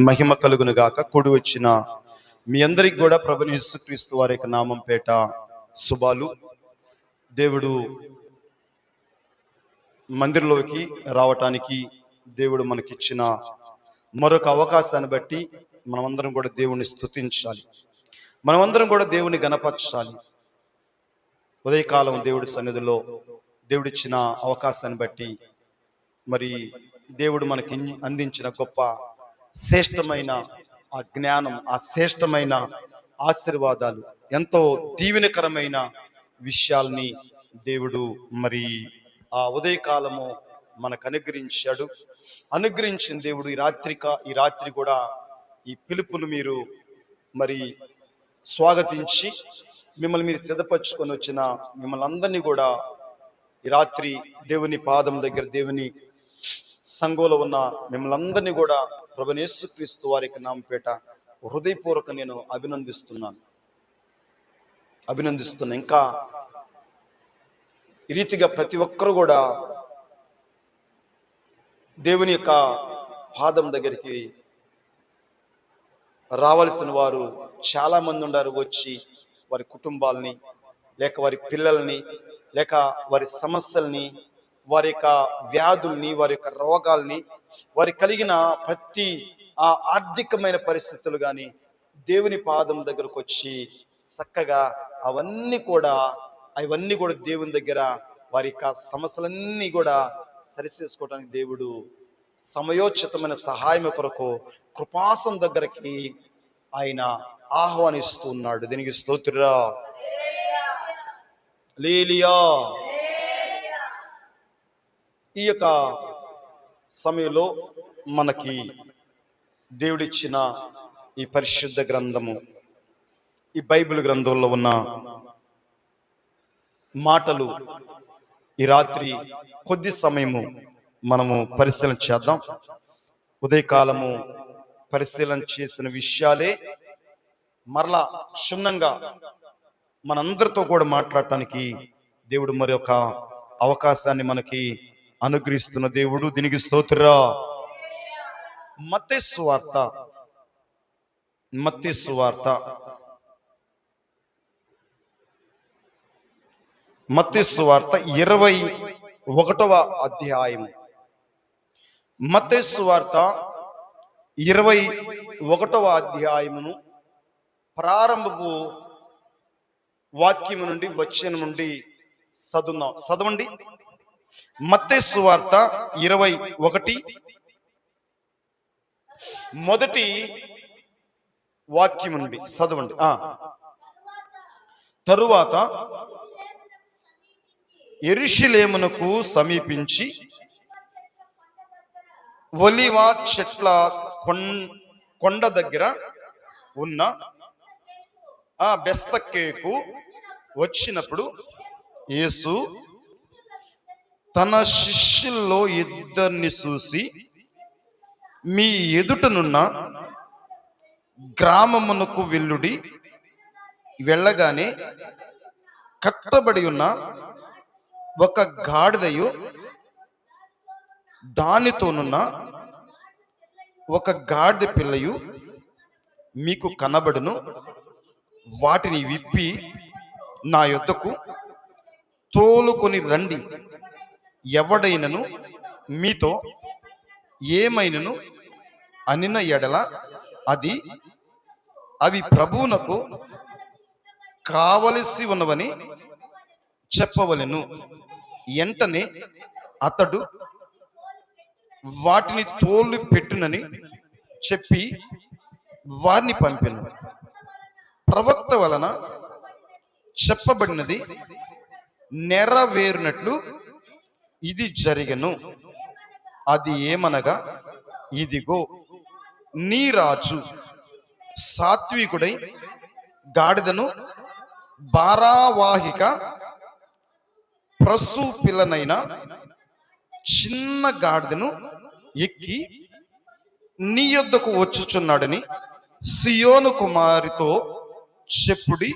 మహిమ కలుగును గాక. కూడి వచ్చిన మీ అందరికి కూడా ప్రభుని యేసుక్రీస్తు వారి యొక్క నామం పేట శుభాలు. దేవుడు మందిరంలోకి రావటానికి దేవుడు మనకిచ్చిన మరొక అవకాశాన్ని బట్టి మనమందరం కూడా దేవుని స్తుతించాలి, మనమందరం కూడా దేవుని గణపరచాలి. ఉదయకాలం దేవుడి సన్నిధిలో దేవుడిచ్చిన అవకాశాన్ని బట్టి మరి దేవుడు మనకి అందించిన గొప్ప శ్రేష్టమైన ఆ జ్ఞానం, ఆ శ్రేష్టమైన ఆశీర్వాదాలు, ఎంతో దీవెనకరమైన విషయాల్ని దేవుడు మరి ఆ ఉదయకాలము మనకు అనుగ్రహించాడు. అనుగ్రహించిన దేవుడు ఈ రాత్రి కూడా ఈ పిలుపును మీరు మరి స్వాగతించి మిమ్మల్ని మీరు సిద్ధపరచుకొని వచ్చిన మిమ్మల్ని అందరినీ కూడా ఈ రాత్రి దేవుని పాదం దగ్గర, దేవుని సంఘంలో ఉన్న మిమ్మల్ని అందరినీ కూడా ప్రభువైన యేసుక్రీస్తు వారికి నామపేట హృదయపూర్వక నేను అభినందిస్తున్నా. ఇంకా ఈ రీతిగా ప్రతి ఒక్కరు కూడా దేవుని యొక్క పాదం దగ్గరికి రావాల్సిన వారు చాలా మంది ఉన్నారు. వచ్చి వారి కుటుంబాలని, లేక వారి పిల్లల్ని, లేక వారి సమస్యల్ని, వారి యొక్క వ్యాధుల్ని, వారి యొక్క రోగాల్ని, వారి కలిగిన ప్రతి ఆర్థికమైన పరిస్థితులు కానీ దేవుని పాదం దగ్గరకు వచ్చి చక్కగా అవన్నీ కూడా దేవుని దగ్గర వారి యొక్క సమస్యలన్నీ కూడా సరిచేసుకోవడానికి దేవుడు సమయోచితమైన సహాయం కొరకు కృపాసనం దగ్గరికి ఆయన ఆహ్వానిస్తూ ఉన్నాడు. దీనికి స్తోత్రుడా, హల్లెలూయా. ఈ యొక్క సమయంలో మనకి దేవుడిచ్చిన ఈ పరిశుద్ధ గ్రంథము, ఈ బైబిల్ గ్రంథంలో ఉన్న మాటలు ఈ రాత్రి కొద్ది సమయము మనము పరిశీలన చేద్దాం. ఉదయకాలము పరిశీలన చేసిన విషయాలే మరలా క్షుణ్ణంగా మనందరితో కూడా మాట్లాడటానికి దేవుడు మరి ఒక అవకాశాన్ని మనకి అనుగ్రహిస్తున్న దేవుడు. దీనికి స్తోత్రా. మత్తయి సువార్త 21వ అధ్యాయం. మత్తయి సువార్త 21వ అధ్యాయమును ప్రారంభపు వాక్యము నుండి వచనం నుండి చదవండి. మత్తయి సువార్త 21 మొదటి వాక్యం నుండి చదవండి. తరువాత యెరూషలేమునకు సమీపించి ఒలీవ చెట్ల కొండ దగ్గర ఉన్న బెస్తక్కేకు వచ్చినప్పుడు యేసు తన శిష్యుల్లో ఇద్దరిని చూసి, మీ ఎదుటనున్న గ్రామమునకు వెళ్ళగానే కట్టబడి ఉన్న ఒక గాడిదయు దానితోనున్న ఒక గాడిద పిల్లయు మీకు కనబడును. వాటిని విప్పి నా యొద్దకు తోలుకొని రండి. ఎవడైనను మీతో ఏమైనను అనిన ఎడల అవి ప్రభువునకు కావలసి ఉన్నవని చెప్పవలెను. ఎంటనే అతడు వాటిని తోలు పెట్టునని చెప్పి వారిని పంపెను. ప్రవక్త వలన చెప్పబడినది నెరవేరునట్లు ఇది జరిగెను. అది ఏమనగా, ఇదిగో నీ రాజు సాత్వికుడై గాడిదను భారవాహిక ప్రసూ పిల్లనైన చిన్న గాడిదను ఎక్కి నీ యొద్దకు వచ్చుచున్నాడని సియోను కుమారితో చెప్పుడి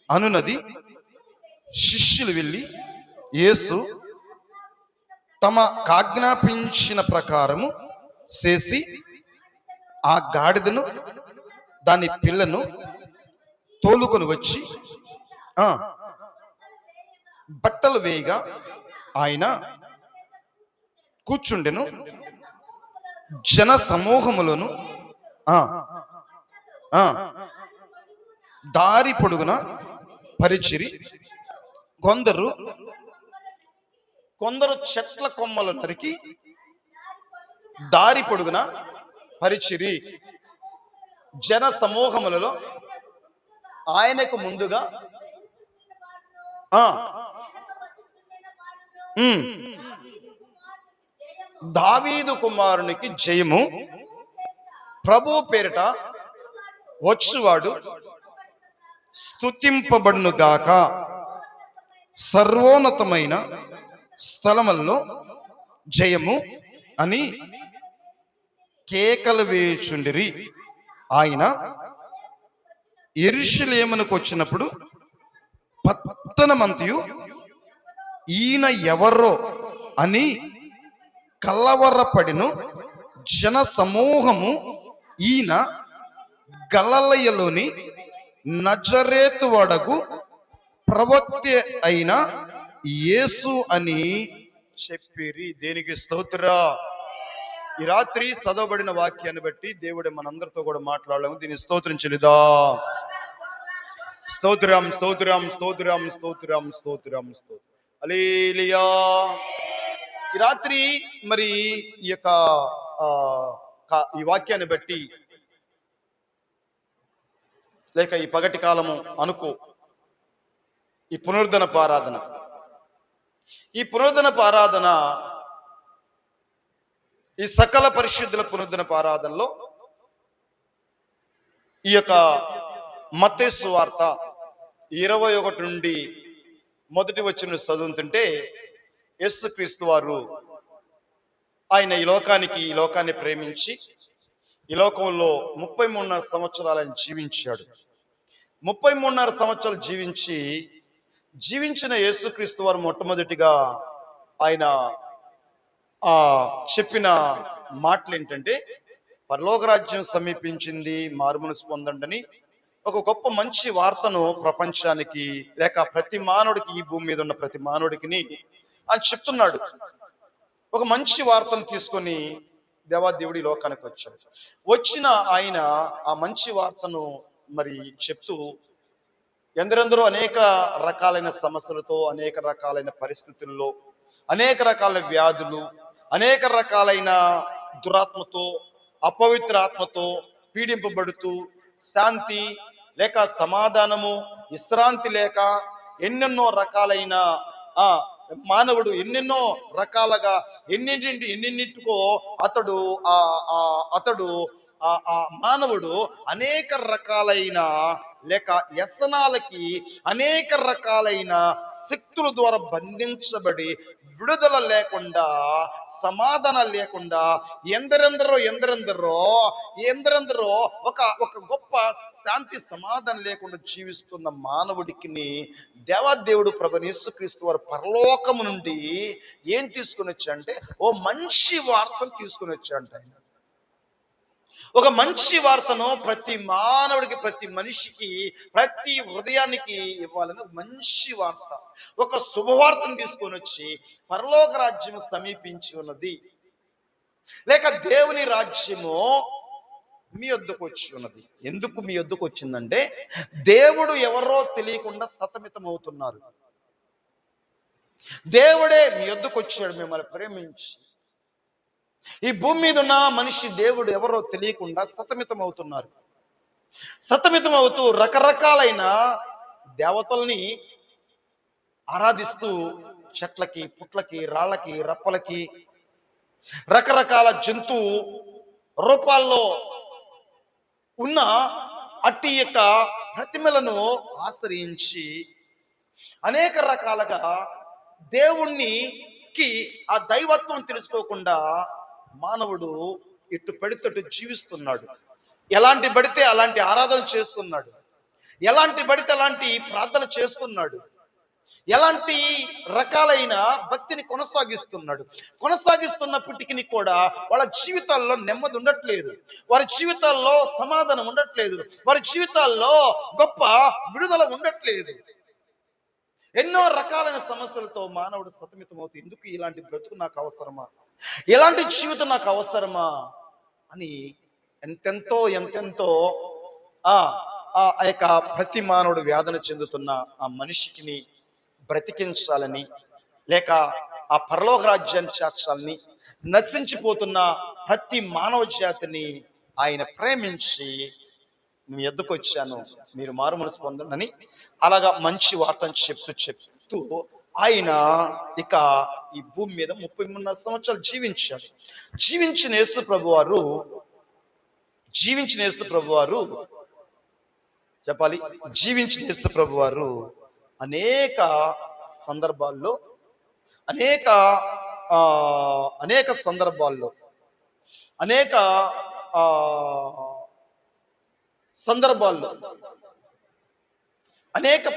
అనునది. శిష్యులు వెళ్ళి యేసు తమ ఆజ్ఞాపించిన ప్రకారము చేసి ఆ గాడిదను దాని పిల్లను తోలుకొని వచ్చి ఆ బట్టలు వేయగా ఆయన కూర్చుండెను. జన సమూహములను ఆ ఆ దారి పొడుగున పరిచిరి. కొందరు కొందరు చెట్ల కొమ్మలు నరికి దారి పొడుగున పరిచిరి. జన సమూహములలో ఆయనకు ముందుగా ఆ ఉమ్, దావీదు కుమారునికి జయము, ప్రభు పేరిట వచ్చువాడు స్తుతింపబడును గాక, సర్వోన్నతమైన స్థలములలో జయము అని కేకలు వేయుచుండిరి. ఆయన యెరూషలేమునకు వచ్చినప్పుడు పట్టణమంతయు ఈయన ఎవరో అని కలవరపడిను. జన సమూహము ఈయన గలిలయలోని నజరేతు వాడగు ప్రవక్త అయిన యేసు అని చెప్పిరి. దేనికి స్తోత్ర. ఈ రాత్రి చదవబడిన వాక్యాన్ని బట్టి దేవుడు మనందరితో కూడా మాట్లాడలేము. దీన్ని స్తోత్రం చెల్లిదా. స్తోత్రం స్తోత్రం స్తోత్రం స్తోత్రం స్తోత్రం స్తోత్రం. హల్లెలూయా. ఈ రాత్రి మరి ఈ యొక్క ఈ వాక్యాన్ని బట్టి లేక ఈ పగటి కాలము అనుకో ఈ పునరుద్ధరణ ఆరాధన, ఈ పునరుద్ధరణ ఆరాధన, ఈ సకల పరిశుద్ధుల పునరుద్ధరణ ఆరాధనలో ఈ యొక్క మత్తయి సువార్త 21 నుండి మొదటి వచనం చదువుతుంటే యేసుక్రీస్తు వారు ఆయన ఈ లోకాన్ని ప్రేమించి ఈ లోకంలో 33.5 సంవత్సరాలను జీవించాడు. 33.5 సంవత్సరాలు జీవించిన యేసుక్రీస్తు వారు మొట్టమొదటిగా ఆయన చెప్పిన మాటలు ఏంటంటే, పరలోక రాజ్యం సమీపించింది, మారుమనసు పొందండి, ఒక గొప్ప మంచి వార్తను ప్రపంచానికి లేక ప్రతి మానవుడికి, ఈ భూమి మీద ఉన్న ప్రతి మానవుడికి అని చెప్తున్నాడు. ఒక మంచి వార్తను తీసుకొని దేవాదేవుడి లోకానికి వచ్చాడు. వచ్చిన ఆయన ఆ మంచి వార్తను మరి చెప్తూ ఎందరెందరో అనేక రకాలైన సమస్యలతో, అనేక రకాలైన పరిస్థితుల్లో, అనేక రకాలైన వ్యాధులు, అనేక రకాలైన దురాత్మతో, అపవిత్ర ఆత్మతో పీడింపబడుతూ శాంతి లేక సమాధానము, విశ్రాంతి లేక ఎన్నెన్నో రకాలైన మానవుడు ఎన్నెన్నో రకాలుగా ఎన్నింటికో అతడు మానవుడు అనేక రకాలైన లేక వ్యసనాలకి, అనేక రకాలైన శక్తుల ద్వారా బంధించబడి విడుదల లేకుండా, సమాధానం లేకుండా ఎందరెందరో ఒక గొప్ప శాంతి సమాధానం లేకుండా జీవిస్తున్న మానవుడికి దేవాదేవుడు ప్రభువైన యేసుక్రీస్తు వారు పరలోకము నుండి ఏం తీసుకుని వచ్చాడంటే ఓ మంచి వార్తను తీసుకుని వచ్చాడంట. ఆయన ఒక మంచి వార్తను ప్రతి మానవుడికి, ప్రతి మనిషికి, ప్రతి హృదయానికి ఇవ్వాలని మంచి వార్త, ఒక శుభవార్తను తీసుకొని వచ్చి పరలోక రాజ్యం సమీపించి ఉన్నది, లేక దేవుని రాజ్యము మీ వద్దకు వచ్చి ఉన్నది. ఎందుకు మీ వద్దకు వచ్చిందంటే, దేవుడు ఎవరో తెలియకుండా సతమితం అవుతున్నారు. దేవుడే మీ వద్దకు వచ్చాడు మిమ్మల్ని ప్రేమించి. ఈ భూమి మీద ఉన్న మనిషి దేవుడు ఎవరో తెలియకుండా సతమితం అవుతున్నారు. సతమితం అవుతూ రకరకాలైన దేవతల్ని ఆరాధిస్తూ చెట్లకి, పుట్లకి, రాళ్ళకి, రప్పలకి, రకరకాల జంతు రూపాల్లో ఉన్న అట్టి యొక్క ప్రతిమలను ఆశ్రయించి అనేక రకాలుగా దేవునికి ఆ దైవత్వం తెలుసుకోకుండా మానవుడు ఎటు పడితే జీవిస్తున్నాడు. ఎలాంటి పడితే అలాంటి ఆరాధన చేస్తున్నాడు, ఎలాంటి పడితే అలాంటి ప్రార్థన చేస్తున్నాడు. ఎలాంటి రకాలైన భక్తిని కొనసాగిస్తున్నప్పటికీ కూడా వాళ్ళ జీవితాల్లో నెమ్మది ఉండట్లేదు, వారి జీవితాల్లో సమాధానం ఉండట్లేదు, వారి జీవితాల్లో గొప్ప విడుదల ఉండట్లేదు. ఎన్నో రకాలైన సమస్యలతో మానవుడు సతమితమవుతూ, ఎందుకు ఇలాంటి బ్రతుకు నాకు అవసరమా, ఎలాంటి జీవితం నాకు అవసరమా అని ఎంతెంతో ఆ ఆ యొక్క ప్రతి మానవుడు వేదన చెందుతున్న ఆ మనిషికి బ్రతికించాలని, లేక ఆ పరలోక రాజ్యాన్ని చేర్చాలని నశించిపోతున్న ప్రతి మానవ జాతిని ఆయన ప్రేమించి మీ ఎద్దుకు వచ్చాను, మీరు మారు మనసు పొందండి అని అలాగా మంచి వార్తను చెప్తూ ఆయన ఇక ఈ భూమి మీద 33 సంవత్సరాలు జీవించిన యేసు ప్రభు వారు అనేక సందర్భాల్లో అనేక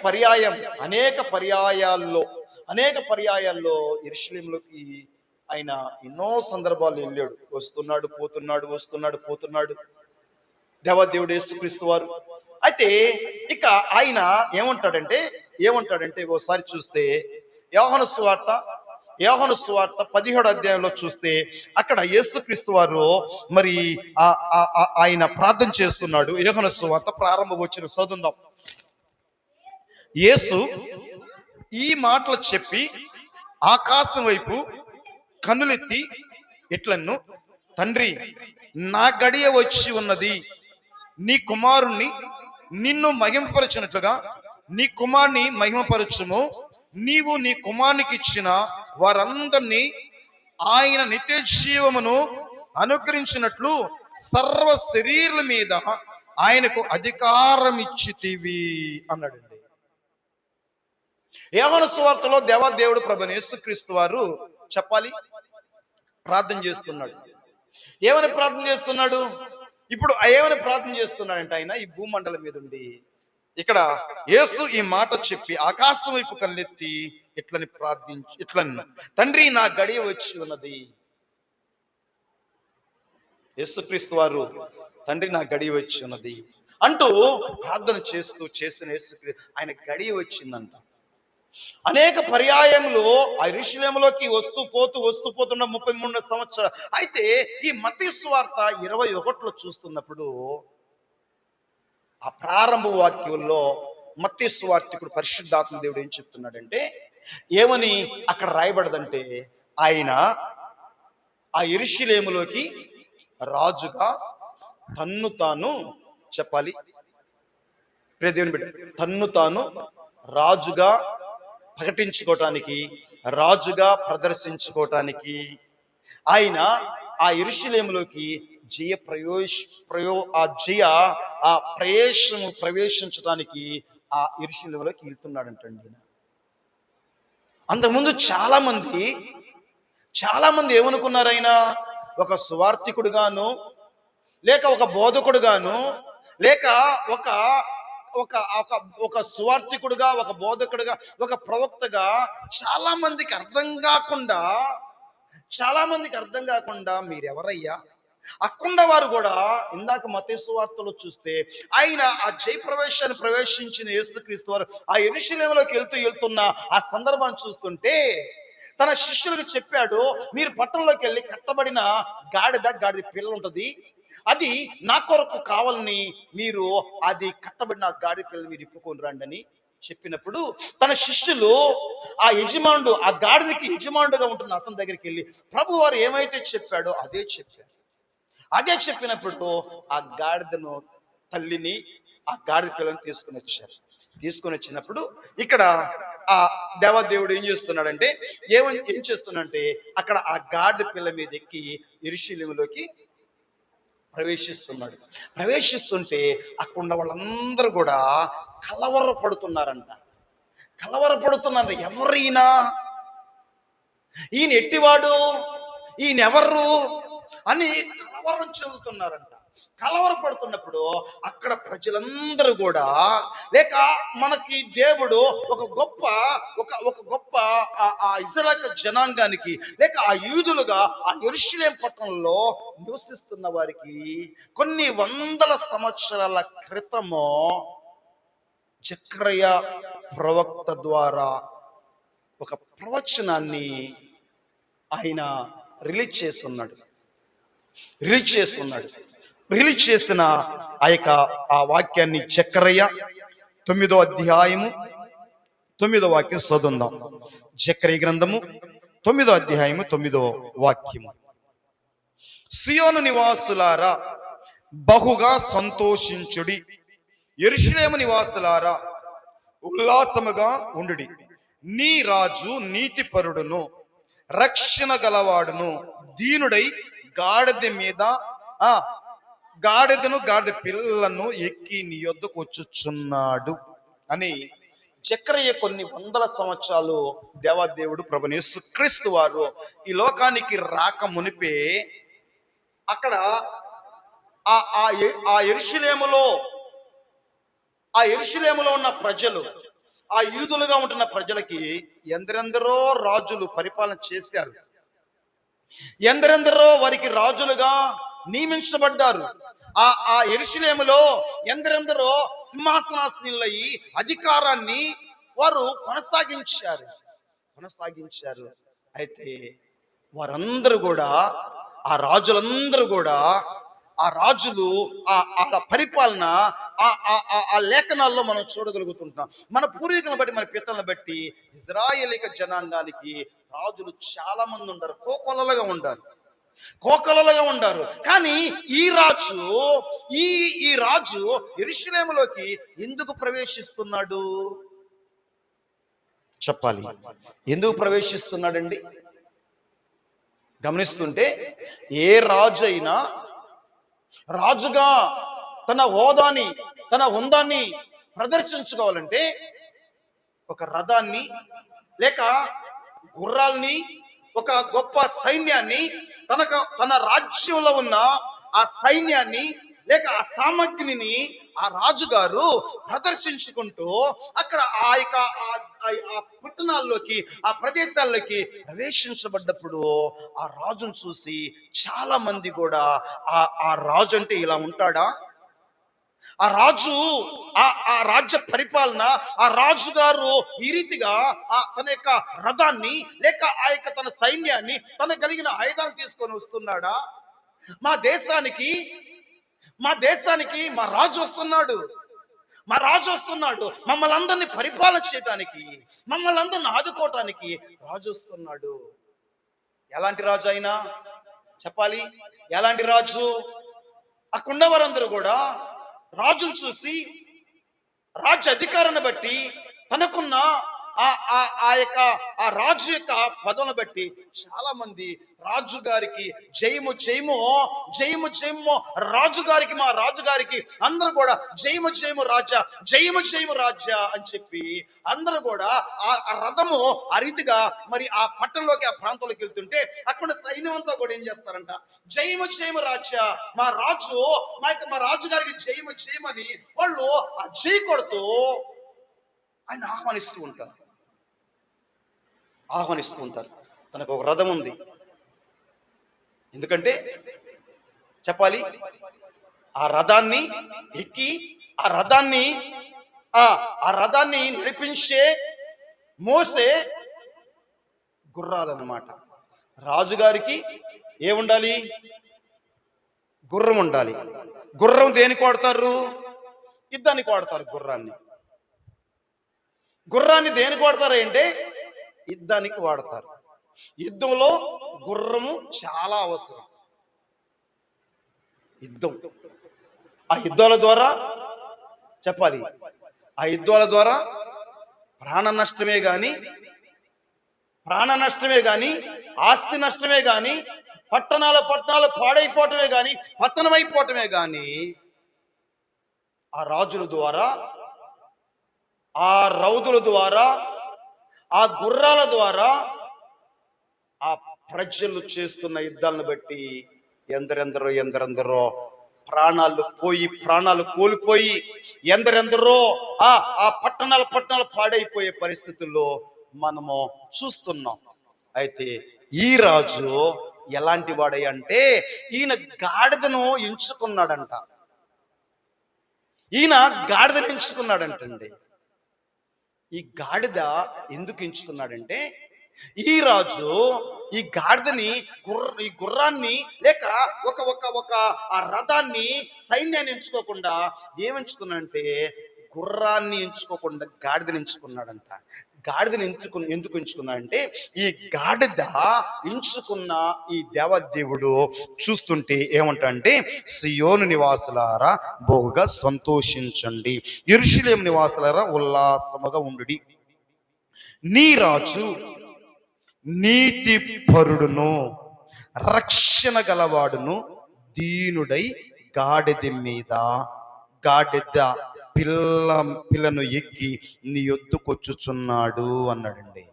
పర్యాయాల్లో యెరూషలేములోకి ఆయన ఎన్నో సందర్భాల్లో వెళ్ళాడు. పోతున్నాడు దేవాదేవుడు యేసుక్రీస్తు వారు. అయితే ఇక ఆయన ఏమంటాడంటే ఓసారి చూస్తే యోహాను సువార్త 17వ అధ్యాయంలో చూస్తే అక్కడ యేసుక్రీస్తు వారు మరి ఆయన ప్రార్థన చేస్తున్నాడు. యోహాను సువార్త ప్రారంభ వచనం చదువుదాం. యేసు ఈ మాటలు చెప్పి ఆకాశం వైపు కన్నులెత్తి ఇట్లను, తండ్రి, నా గడియ వచ్చి ఉన్నది, నీ కుమారుణ్ణి నిన్ను మహిమపరచినట్లుగా నీ కుమారుని మహిమపరచుము. నీవు నీ కుమారునికి ఇచ్చిన వారందరినీ ఆయన నిత్య జీవమును అనుగ్రహించినట్లు సర్వ శరీరుల మీద ఆయనకు అధికారం ఇచ్చితివి అన్నాడండి. యోహాను సువార్తలో దేవాదేవుడు ప్రభువైన యేసుక్రీస్తు వారు చెప్పాలి ప్రార్థన చేస్తున్నాడు. ఏమని ప్రార్థన చేస్తున్నాడు? ఇప్పుడు ఏమని ప్రార్థన చేస్తున్నాడంటే ఆయన ఈ భూమండలం మీద ఉండి ఇక్కడ యేసు ఈ మాట చెప్పి ఆకాశం వైపు కళ్ళెత్తి ఇట్లని తండ్రి, నా గడియ వచ్చి ఉన్నది. యేసుక్రీస్తు వారు తండ్రి, నా గడియ వచ్చి ఉన్నది అంటూ ప్రార్థన చేసిన యేసుక్రీస్తు ఆయన గడియ వచ్చిందంట. అనేక పర్యాయములు ఆ యెరూషలేములోకి వస్తూ పోతున్న 33 సంవత్సరాలు. అయితే ఈ మత్తయి సువార్త 21లో చూస్తున్నప్పుడు ఆ ప్రారంభ వాక్యంలో మత్తయి సువార్తికుడు పరిశుద్ధాత్మ దేవుడు ఏం చెప్తున్నాడంటే, ఏమని అక్కడ రాయబడదంటే, ఆయన ఆ యెరూషలేములోకి రాజుగా తన్ను తాను చెప్పాలి దేవుని బిడ్డ, తన్ను తాను రాజుగా ప్రకటించుకోవటానికి, రాజుగా ప్రదర్శించుకోవటానికి ఆయన ఆ యెరూషలేములోకి ప్రవేశించడానికి ఆ యెరూషలేములోకి వెళ్తున్నాడంటండి. అంతకుముందు చాలా మంది ఏమనుకున్నారు, ఆయన ఒక సువార్తికుడుగాను, లేక ఒక బోధకుడుగాను, లేక ఒక సువార్తికుడుగా, ఒక బోధకుడుగా, ఒక ప్రవక్తగా చాలా మందికి అర్థం కాకుండా మీరెవరయ్యా అక్కడ వారు కూడా ఇందాక మత్తయి సువార్తలో చూస్తే ఆయన ఆ జయప్రవేశాన్ని ప్రవేశించిన యేసుక్రీస్తు వారు ఆ యెరూషలేములోకి వెళ్తున్న ఆ సందర్భాన్ని చూస్తుంటే తన శిష్యులకు చెప్పాడు, మీరు పట్టణంలోకి వెళ్ళి కట్టబడిన గాడిద పిల్ల ఉంటది, అది నా కొరకు కావాలని మీరు అది కట్టబడిన గాడిద పిల్లలు మీరు ఇప్పుకొని రండి అని చెప్పినప్పుడు తన శిష్యులు ఆ గాడిదకి యజమానుడుగా ఉంటున్న అతని దగ్గరికి వెళ్ళి ప్రభు వారు ఏమైతే చెప్పాడో అదే చెప్పినప్పుడు ఆ గాడిదను తల్లిని ఆ గాడిద పిల్లని తీసుకొని వచ్చినప్పుడు ఇక్కడ ఆ దేవదేవుడు ఏం చేస్తున్నాడంటే ఏం చేస్తున్నాడంటే అక్కడ ఆ గాడిద పిల్ల మీద ఎక్కి యెరూషలేములోకి ప్రవేశిస్తుంటే అక్కడ ఉన్న వాళ్ళందరూ కూడా కలవరపడుతున్నారు. ఎవరైనా ఈయన ఎట్టివాడు, ఈయనెవరు అని కలవరం చెందుతున్నారంట. కలవరపడుతున్నప్పుడు అక్కడ ప్రజలందరూ కూడా, లేక మనకి దేవుడు ఒక గొప్ప ఒక గొప్ప ఆ ఇశ్రాయేలు జనాంగానికి, లేక ఆ యూదులుగా ఆ యెరూషలేము పట్టణంలో నివసిస్తున్న వారికి కొన్ని వందల సంవత్సరాల క్రితము జకర్య ప్రవక్త ద్వారా ఒక ప్రవచనాన్ని ఆయన రిలీజ్ చేస్తున్నాడు. రిలీజ్ చేసిన ఆ వాక్యాన్ని జకర్య 9వ అధ్యాయము 9వ వాక్యం చదువుదాం. జకర్య గ్రంథము 9వ అధ్యాయము 9వ వాక్యము. సియోను నివాసులారా బహుగా సంతోషించుడి, యెరూషలేము నివాసులారా ఉల్లాసముగా ఉండుడి. నీ రాజు నీతిపరుడును రక్షణ గలవాడును దీనుడై గాడిద మీద గాడిద పిల్లను ఎక్కి నీ యొద్దకు వచ్చుచున్నాడు అని జకర్య కొన్ని వందల సంవత్సరాలు దేవాదేవుడు ప్రభువైన యేసుక్రీస్తు వారు ఈ లోకానికి రాక మునిపే అక్కడ ఆ యెరూషలేములో ఉన్న ప్రజలు, ఆ యూదులుగా ఉంటున్న ప్రజలకి ఎందరెందరో రాజులు పరిపాలన చేశారు. ఎందరెందరో వారికి రాజులుగా నియమించబడ్డారు. ఆ యెరూషలేములో ఎందరెందరో సింహాసనాసీనులయ్యి అధికారాన్ని వారు కొనసాగించారు. అయితే వారందరూ కూడా, ఆ రాజులందరూ కూడా, ఆ రాజులు ఆ పరిపాలన ఆ లేఖనాల్లో మనం చూడగలుగుతుంటాం. మన పూర్వీకులను బట్టి, మన పితలను బట్టి ఇశ్రాయేలీక జనాంగానికి రాజులు చాలా మంది ఉంటారు, కోకొల్లలుగా ఉండారు. కానీ ఈ రాజు యెరూషలేములోకి ఎందుకు ప్రవేశిస్తున్నాడు చెప్పాలి? ఎందుకు ప్రవేశిస్తున్నాడండి? గమనిస్తుంటే ఏ రాజు అయినా రాజుగా తన హోదాని, తన హుందాన్ని ప్రదర్శించుకోవాలంటే ఒక రథాన్ని, లేక గుర్రాల్ని, ఒక గొప్ప సైన్యాన్ని, తన రాజ్యంలో ఉన్న ఆ సైన్యాన్ని, లేక ఆ సామగ్రిని ఆ రాజుగారు ప్రదర్శించుకుంటూ అక్కడ ఆ పట్టణాల్లోకి, ఆ ప్రదేశాల్లోకి ప్రవేశించబడ్డప్పుడు ఆ రాజును చూసి చాలా మంది కూడా ఆ రాజు అంటే ఇలా ఉంటాడా, ఆ రాజు, ఆ రాజ్య పరిపాలన, ఆ రాజుగారు ఈ రీతిగా తన యొక్క రథాన్ని, లేక ఆ యొక్క తన సైన్యాన్ని, తన కలిగిన ఆయుధాలు తీసుకొని వస్తున్నాడా? మా దేశానికి మా రాజు వస్తున్నాడు, మమ్మల్ని అందరినీ పరిపాలన చేయటానికి, మమ్మల్ని అందరిని ఆదుకోవటానికి రాజు వస్తున్నాడు. ఎలాంటి రాజు అయినా చెప్పాలి? ఎలాంటి రాజు? అక్కడ వారందరూ కూడా రాజును చూసి, రాజ్య అధికారాన్ని బట్టి, తనకున్న ఆ రాజు యొక్క పదవులను బట్టి చాలా మంది రాజుగారికి జయము జయము జయము జయము, రాజుగారికి, మా రాజుగారికి అందరూ కూడా జయము జయము రాజా, జయము జయము రాజా అని చెప్పి అందరూ కూడా ఆ రథము ఆ రీతిగా మరి ఆ పట్టణంలోకి, ఆ ప్రాంతంలోకి వెళ్తుంటే అక్కడ సైన్యం అంతా కూడా ఏం చేస్తారంట? జయము జయము రాజా, మా రాజుగారికి జయము జయమని వాళ్ళు ఆ జై కొడుతూ ఆయన ఆహ్వానిస్తూ ఉంటారు. తనకు ఒక రథం ఉంది. ఎందుకంటే చెప్పాలి, ఆ రథాన్ని ఎక్కి, ఆ రథాన్ని మోసే గుర్రాలన్నమాట. రాజుగారికి ఏముండాలి? గుర్రం ఉండాలి. గుర్రం దేనికి వాడతారు? యుద్ధానికి వాడతారు. గుర్రాన్ని దేనికి వాడతారు అంటే యుద్ధానికి వాడతారు. యుద్ధంలో గుర్రము చాలా అవసరం. ఆ యుద్ధాల ద్వారా చెప్పాలి, ఆ యుద్ధాల ద్వారా ప్రాణ నష్టమే గాని, ఆస్తి నష్టమే గాని, పట్టణాలు పాడైపోవటమే గాని, పతనమైపోవటమే గాని, ఆ రాజుల ద్వారా, ఆ రౌతుల ద్వారా, ఆ గుర్రాల ద్వారా, ఆ ప్రజలు చేస్తున్న యుద్ధాలను బట్టి ఎందరెందరో ప్రాణాలు కోల్పోయి ఎందరెందరో ఆ పట్టణాలు పాడైపోయే పరిస్థితుల్లో మనము చూస్తున్నాం. అయితే ఈ రాజు ఎలాంటి వాడై అంటే ఈయన గాడిదను ఎంచుకున్నాడంట. ఎంచుకున్నాడంటండి. ఈ గాడిద ఎందుకు ఎంచుకున్నాడంటే ఈ రాజు ఈ గాడిదని ఈ గుర్రాన్ని లేక ఒక ఒక ఒక ఆ రథాన్ని సైన్యాన్ని ఎంచుకోకుండా ఏమెంచుకున్నాడంటే గుర్రాన్ని ఎంచుకోకుండా గాడిదని ఎంచుకున్నాడంట. గాడిదని ఎందుకు ఎంచుకున్నాడంటే ఈ గాడిద ఎంచుకున్న ఈ దేవదేవుడు చూస్తుంటే ఏమంటే సియోను నివాసులారా బహుగా సంతోషించండి, యెరూషలేము నివాసులారా ఉల్లాసముగా ఉండుడి. నీ రాజు నీతి పరుడును రక్షణ గలవాడును దీనుడై గాడిద పిల్లను ఎక్కి నీ యొద్దకొచ్చుచున్నాడు అన్నాడండి.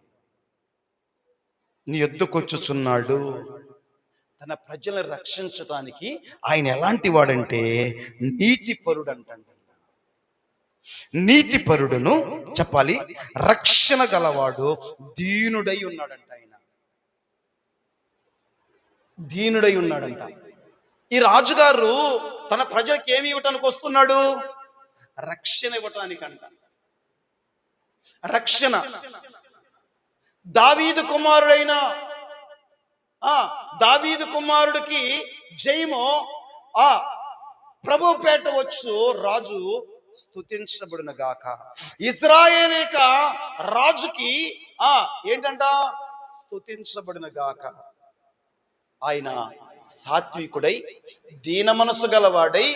నీ యొద్దకొచ్చుచున్నాడు. తన ప్రజలను రక్షించడానికి ఆయన ఎలాంటి వాడంటే నీతిపరుడు అంటండి. నీతిపరుడును చెప్పాలి, రక్షణ గలవాడు దీనుడై ఉన్నాడంట. ఆయన దీనుడై ఉన్నాడంట. ఈ రాజుగారు తన ప్రజలకు ఏమి ఇవ్వటానికి వస్తున్నాడు? రక్షణ ఇవ్వటానికంట. రక్షణ. దావీదు కుమారుడికి జయము ప్రభుపేట వచ్చు రాజు స్తుతించబడును గాక. ఇశ్రాయేలీక రాజుకి ఏంటంట? స్తుతించబడును గాక. ఆయన సాత్వికుడై దీన మనసు గలవాడై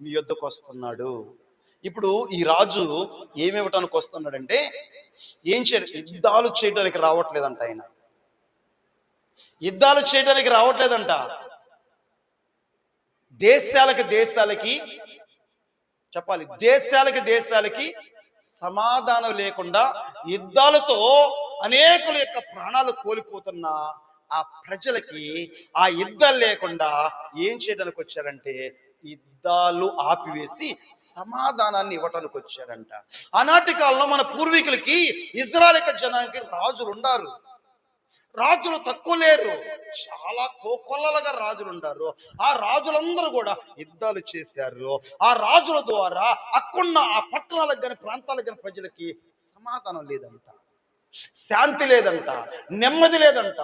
మీ యొద్దకు వస్తున్నాడు. ఇప్పుడు ఈ రాజు ఏమి ఇవ్వటానికి వస్తున్నాడంటే యుద్ధాలు చేయడానికి రావట్లేదంట. ఆయన యుద్ధాలు చేయడానికి రావట్లేదంట. దేశాలకి చెప్పాలి, దేశాలకి సమాధానం లేకుండా యుద్ధాలతో అనేకుల యొక్క ప్రాణాలు కోల్పోతున్న ఆ ప్రజలకి ఆ యుద్ధాలు లేకుండా ఏం చేయడానికి వచ్చాడంటే యుద్ధాలు ఆపివేసి సమాధానాన్ని ఇవ్వటానికి వచ్చాడంట. ఆనాటి కాలంలో మన పూర్వీకులకి ఇజ్రాయేలు జనానికి రాజులు ఉండారు. రాజులు తక్కువ లేరు, చాలా కోకొల్లలుగా రాజులు ఉండారు. ఆ రాజులందరూ కూడా యుద్ధాలు చేశారు. ఆ రాజుల ద్వారా అక్కడున్న ఆ పట్టణాలకు కానీ ప్రాంతాలకు కానీ ప్రజలకి సమాధానం లేదంట, శాంతి లేదంట, నెమ్మది లేదంట.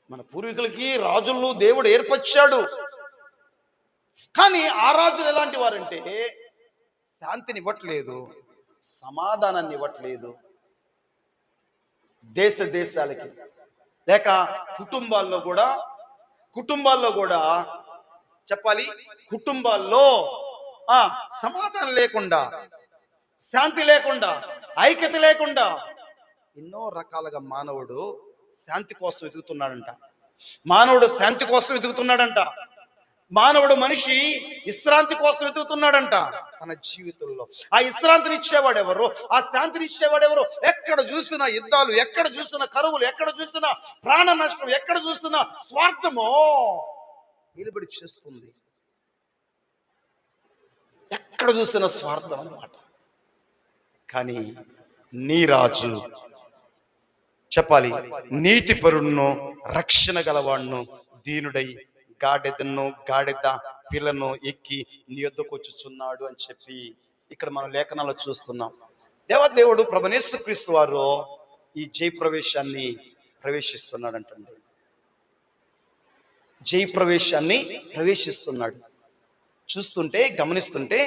మన పూర్వీకులకి రాజులను దేవుడు ఏర్పరిచాడు. కానీ ఆ రాజులు ఎలాంటి వారంటే శాంతిని ఇవ్వట్లేదు, సమాధానాన్ని ఇవ్వట్లేదు. దేశాలకి లేక కుటుంబాల్లో కూడా చెప్పాలి, కుటుంబాల్లో సమాధానం లేకుండా, శాంతి లేకుండా, ఐక్యత లేకుండా ఎన్నో రకాలుగా మానవుడు శాంతి కోసం వెతుకుతున్నాడంట. మానవుడు మనిషి విశ్రాంతి కోసం వెతుకుతున్నాడంట తన జీవితంలో. ఆ విశ్రాంతిని ఇచ్చేవాడు ఎవరు? ఆ శాంతిని ఇచ్చేవాడు ఎవరు? ఎక్కడ చూస్తున్నా యుద్ధాలు, ఎక్కడ చూస్తున్నా కరువులు, ఎక్కడ చూస్తున్నా ప్రాణ నష్టం, ఎక్కడ చూస్తున్నా స్వార్థమో నిలబడి చేస్తుంది. ఎక్కడ చూస్తున్నా స్వార్థం అన్నమాట. కానీ నీ రాజు చెప్పాలి, నీతిపరుడును రక్షణ గలవాడును దీనుడై గాడిద పిల్లను ఎక్కి నీ యొద్దకు వచ్చుచున్నాడు అని చెప్పి ఇక్కడ మనం లేఖనాల్లో చూస్తున్నాం. దేవదేవుడు ప్రభువైన యేసుక్రీస్తు వారు ఈ జయప్రవేశాన్ని ప్రవేశిస్తున్నాడంటండి. జయప్రవేశాన్ని ప్రవేశిస్తున్నాడు. గమనిస్తుంటే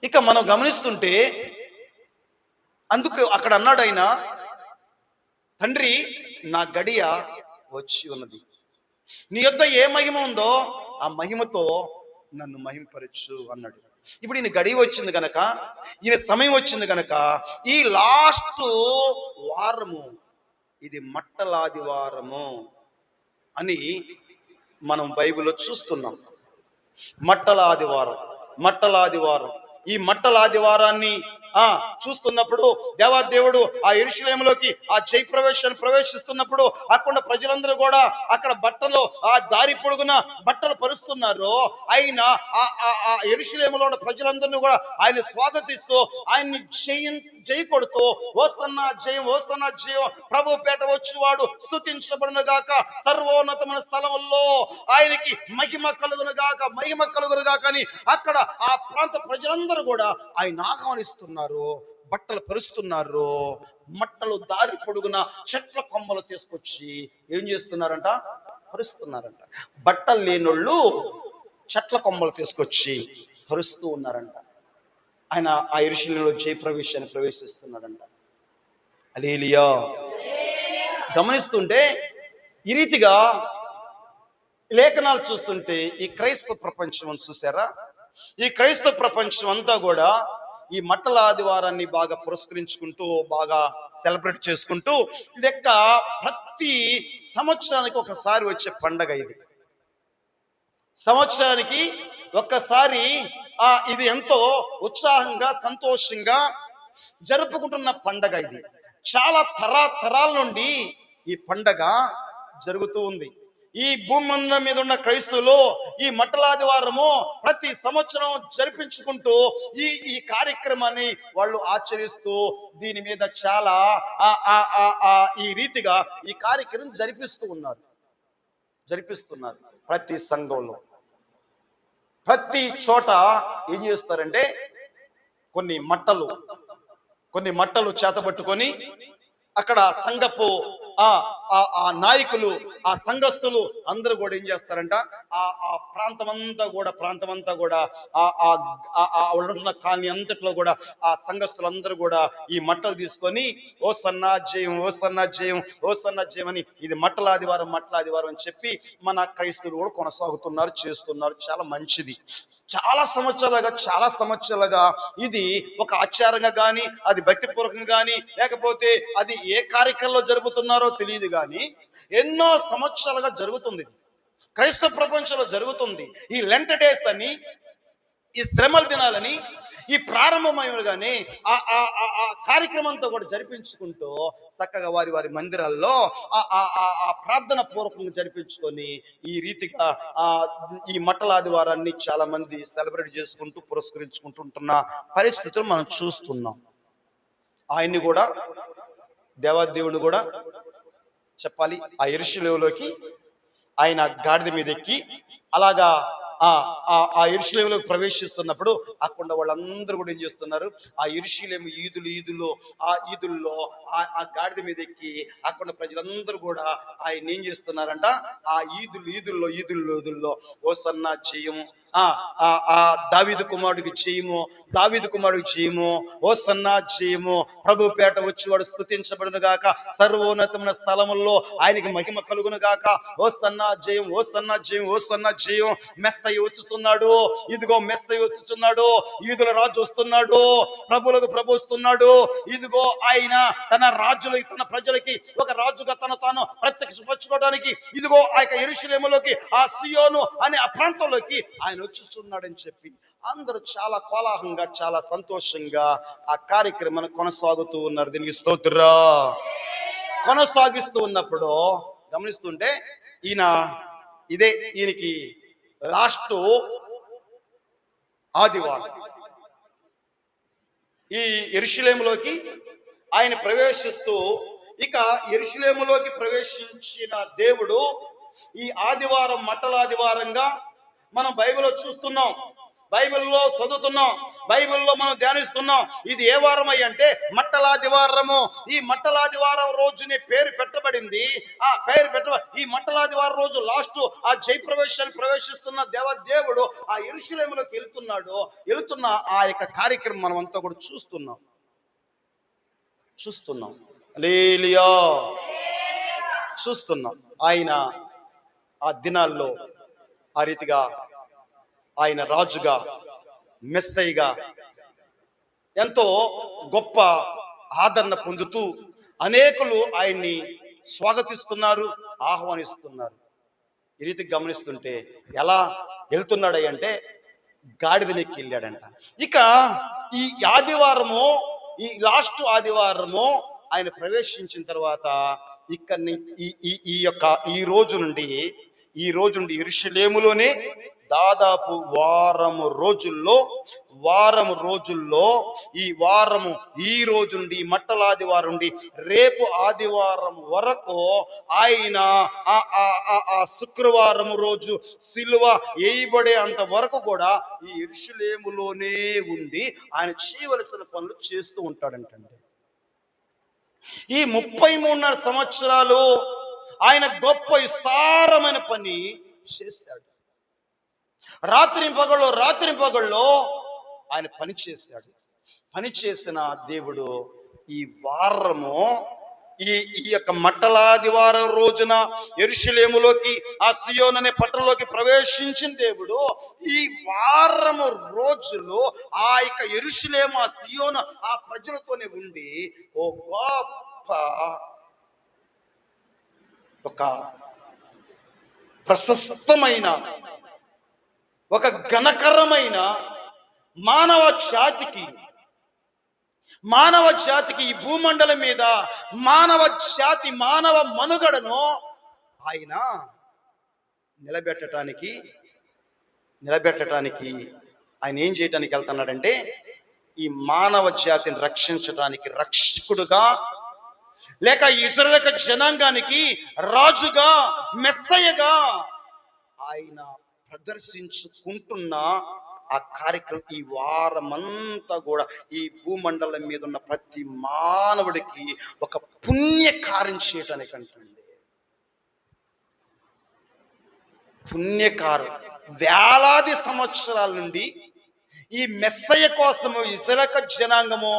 ఇక మనం గమనిస్తుంటే అందుకు అక్కడ అన్నాడు ఆయన, తండ్రి నా గడియ వచ్చి ఉన్నది, నీ యొద్ద ఏ మహిమ ఉందో ఆ మహిమతో నన్ను మహింపరచు అన్నాడు. ఇప్పుడు ఈయన గడియ వచ్చింది గనక, ఈయన సమయం వచ్చింది గనక ఈ లాస్ట్ వారము, ఇది మట్టలాదివారము అని మనం బైబిల్లో చూస్తున్నాం. మట్టలాదివారం. ఈ మట్టలాదివారాన్ని చూస్తున్నప్పుడు దేవాదేవుడు ఆ యెరూషలేములోకి ఆ జయప్రవేశాన్ని ప్రవేశిస్తున్నప్పుడు అక్కడ ప్రజలందరూ కూడా అక్కడ బట్టలు ఆ దారి పొడుగున బట్టలు పరుస్తున్నారు. ఆయన ఆ యెరూషలేములో ఉన్న ప్రజలందరినీ కూడా ఆయన స్వాగతిస్తూ ఆయన్ని జయ కొడుతూ ఓసన్నా జయం, ఓసన్నా జయం, ప్రభు పేట వచ్చువాడు స్తుతించబడును గాక, సర్వోన్నతమైన స్థలముల్లో ఆయనకి మహిమ కలుగును గాక, మహిమ కలుగును గాక అని అక్కడ ఆ ప్రాంత ప్రజలందరూ కూడా ఆయన ఆహ్వానిస్తున్నారు, బట్టలు పరుస్తున్నారు. మట్టలు దారి పొడుగున చెట్ల కొమ్మలు తీసుకొచ్చి ఏం చేస్తున్నారంట? పరుస్తున్నారంట. బట్టలు లేనోళ్ళు చెట్ల కొమ్మలు తీసుకొచ్చి పరుస్తూ ఉన్నారంట. ఆయన ఆ యెరూషలేములో జయప్రవేశాన్ని ప్రవేశిస్తున్నాడంట. హల్లెలూయా. గమనిస్తుంటే ఈ రీతిగా లేఖనాలు చూస్తుంటే ఈ క్రైస్తవ ప్రపంచం చూసారా, ఈ క్రైస్తవ ప్రపంచం అంతా కూడా ఈ మట్టల ఆదివారాన్ని బాగా పురస్కరించుకుంటూ బాగా సెలబ్రేట్ చేసుకుంటూ లెక్క ప్రతి సంవత్సరానికి ఒకసారి వచ్చే పండగ ఇది. సంవత్సరానికి ఒక్కసారి ఇది ఎంతో ఉత్సాహంగా సంతోషంగా జరుపుకుంటున్న పండగ ఇది. చాలా తరాల నుండి ఈ పండగ జరుగుతూ ఉంది. ఈ భూమండలం మీద ఉన్న క్రైస్తవులు ఈ మట్టలాదివారము ప్రతి సంవత్సరం జరిపించుకుంటూ ఈ కార్యక్రమాన్ని వాళ్ళు ఆచరిస్తూ దీని మీద చాలా ఈ రీతిగా ఈ కార్యక్రమం జరిపిస్తున్నారు. ప్రతి సంఘంలో ప్రతి చోట ఏం చేస్తారంటే కొన్ని మట్టలు చేతబట్టుకొని అక్కడ సంఘపు ఆ నాయకులు, ఆ సంఘస్థులు అందరూ కూడా ఏం చేస్తారంట, ఆ ప్రాంతమంతా కూడా ఉంటున్న కాలనీ అంతట్లో కూడా ఆ సంఘస్థులందరూ కూడా ఈ మట్టలు తీసుకొని ఓ సన్నా జయం, ఓ సన్నా జయం, ఓ సన్నా జయం అని ఇది మట్టలాదివారం అని చెప్పి మన క్రైస్తవులు కూడా కొనసాగుతున్నారు, చేస్తున్నారు. చాలా మంచిది. చాలా సంవత్సరాలుగా ఇది ఒక ఆచారంగా కానీ, అది భక్తిపూర్వకంగా కానీ, లేకపోతే అది ఏ కార్యక్రమంలో జరుగుతున్నారో తెలియదు కానీ ఎన్నో సంవత్సరాలుగా జరుగుతుంది. క్రైస్తవ ప్రపంచంలో జరుగుతుంది. ఈ లెంట్ డేస్ అని, ఈ శ్రమల దినాలని, ఈ ప్రారంభమైనగానే ఆ కార్యక్రమంతో కూడా జరిపించుకుంటూ చక్కగా వారి మందిరాల్లో ప్రార్థన పూర్వకంగా జరిపించుకొని ఈ రీతిగా ఈ మట్టలాదివారాన్ని చాలా మంది సెలబ్రేట్ చేసుకుంటూ పురస్కరించుకుంటుంటున్న పరిస్థితులు మనం చూస్తున్నాం. ఆయన్ని కూడా దేవాదేవుని కూడా చెప్పాలి, ఆ యెరూషలేములోకి ఆయన గాడిద మీద ఎక్కి అలాగా ఆ యెరూషలేములోకి ప్రవేశిస్తున్నప్పుడు అక్కడ వాళ్ళందరూ కూడా ఏం చేస్తున్నారు, ఆ యెరూషలేము ఈదుల్లో ఆ గాడిద మీద ఎక్కి అక్కడ ప్రజలందరూ కూడా ఆయన ఏం చేస్తున్నారంట, ఆ ఈదుల్లో ఓసన్నా జయము, దావీదు కుమారుడికి చేయము, ఓ సన్నా చేయము, ప్రభు పేట వచ్చేవాడు స్తుతించబడును గాక, సర్వోన్నతమైన స్థలముల్లో ఆయనకి మహిమ కలుగును గాక, ఓ సన్నా జయం, ఓ సన్నా జయం, ఓ సన్నా జయం. మెస్సయ్య వచ్చుతున్నాడు, ఇదిగో మెస్సయ్య వచ్చుతున్నాడు, ఈదుల రాజు వస్తున్నాడు, ప్రభులకు ప్రభు వస్తున్నాడు. ఇదిగో ఆయన తన రాజులకి, తన ప్రజలకి ఒక రాజుగా తాను ప్రత్యక్షపరచుకోవడానికి ఇదిగో ఆ యొక్క యెరూషలేములోకి, ఆ సియోను అనే ఆ ప్రాంతంలోకి ఆయన వచ్చుచున్నాడని చెప్పి అందరూ చాలా కోలాహలంగా, చాలా సంతోషంగా ఆ కార్యక్రమాన్ని కొనసాగుతూ ఉన్నారు. దీనికి స్తోత్రం. కొనసాగిస్తూ ఉన్నప్పుడు గమనిస్తుంటే ఈయనకి లాస్ట్ ఆదివారం ఈ యెరూషలేములోకి ఆయన ప్రవేశిస్తూ, ఇక యెరూషలేములోకి ప్రవేశించిన దేవుడు ఈ ఆదివారం మట్టలాదివారంగా మనం బైబిల్లో చూస్తున్నాం, బైబిల్లో చదువుతున్నాం, బైబిల్లో మనం ధ్యానిస్తున్నాం. ఇది ఏ వారం అంటే మట్టలాదివారము. ఈ మట్టలాదివారం రోజుని పేరు పెట్టబడింది. ఈ మట్టలాదివారం రోజు లాస్ట్ ఆ జయప్రవేశాన్ని ప్రవేశిస్తున్న దేవుడు ఆ యెరూషలేములోకి వెళ్తున్న ఆ యొక్క కార్యక్రమం మనం అంతా కూడా చూస్తున్నాం. హల్లెలూయా. చూస్తున్నాం. ఆయన ఆ దినాల్లో ఆ రీతిగా ఆయన రాజుగా, మెస్సయ్యగా ఎంతో గొప్ప ఆదరణ పొందుతూ అనేకులు ఆయన్ని స్వాగతిస్తున్నారు, ఆహ్వానిస్తున్నారు. ఈ రీతికి గమనిస్తుంటే ఎలా వెళ్తున్నాడు అంటే గాడిదలెక్కి వెళ్ళాడంట. ఇక ఈ ఆదివారము, ఈ లాస్ట్ ఆదివారము ఆయన ప్రవేశించిన తర్వాత ఇక్కడిని ఈ ఈ ఈ యొక్క ఈ రోజు నుండి యెరూషలేములోనే దాదాపు వారము రోజుల్లో ఈ రోజు నుండి మట్టల ఆదివారం నుండి రేపు ఆదివారం వరకు ఆయన ఆ శుక్రవారం రోజు సిలువ వేయబడే అంత వరకు కూడా ఈ యెరూషలేములోనే ఉండి ఆయన చేయవలసిన పనులు చేస్తూ ఉంటాడంటండి. ఈ 33.5 సంవత్సరాలు ఆయన గొప్ప విస్తారమైన పని చేశాడు. రాత్రి పగళ్ళు ఆయన పని చేశాడు. పని చేసిన దేవుడు ఈ వారము ఈ యొక్క మట్టలాదివారం రోజున యెరూషలేములోకి, ఆ సియోన్ అనే పట్టణంలోకి ప్రవేశించిన దేవుడు ఈ వారము రోజులు ఆ యొక్క యెరూషలేము, ఆ సియోను, ఆ ప్రజలతోనే ఉండి ఓ గొప్ప ఒక ప్రశస్తమైన, ఒక ఘనకరమైన మానవ జాతికి ఈ భూమండలం మీద మానవ మనుగడను ఆయన నిలబెట్టడానికి ఆయన ఏం చేయడానికి వెళ్తున్నాడంటే, ఈ మానవ జాతిని రక్షించడానికి రక్షకుడుగా, లేక ఇశ్రాయేలు జనాంగానికి రాజుగా, మెస్సయ్యగా ఆయన ప్రదర్శించుకుంటున్న ఆ కార్యక్రమం ఈ వారమంతా కూడా ఈ భూమండలం మీద ఉన్న ప్రతి మానవుడికి ఒక పుణ్యకార్యం చేయటానికి అంటండి. పుణ్యకారం వేలాది సంవత్సరాల నుండి ఈ మెస్సయ్య కోసము ఇశ్రాయేలు జనాంగము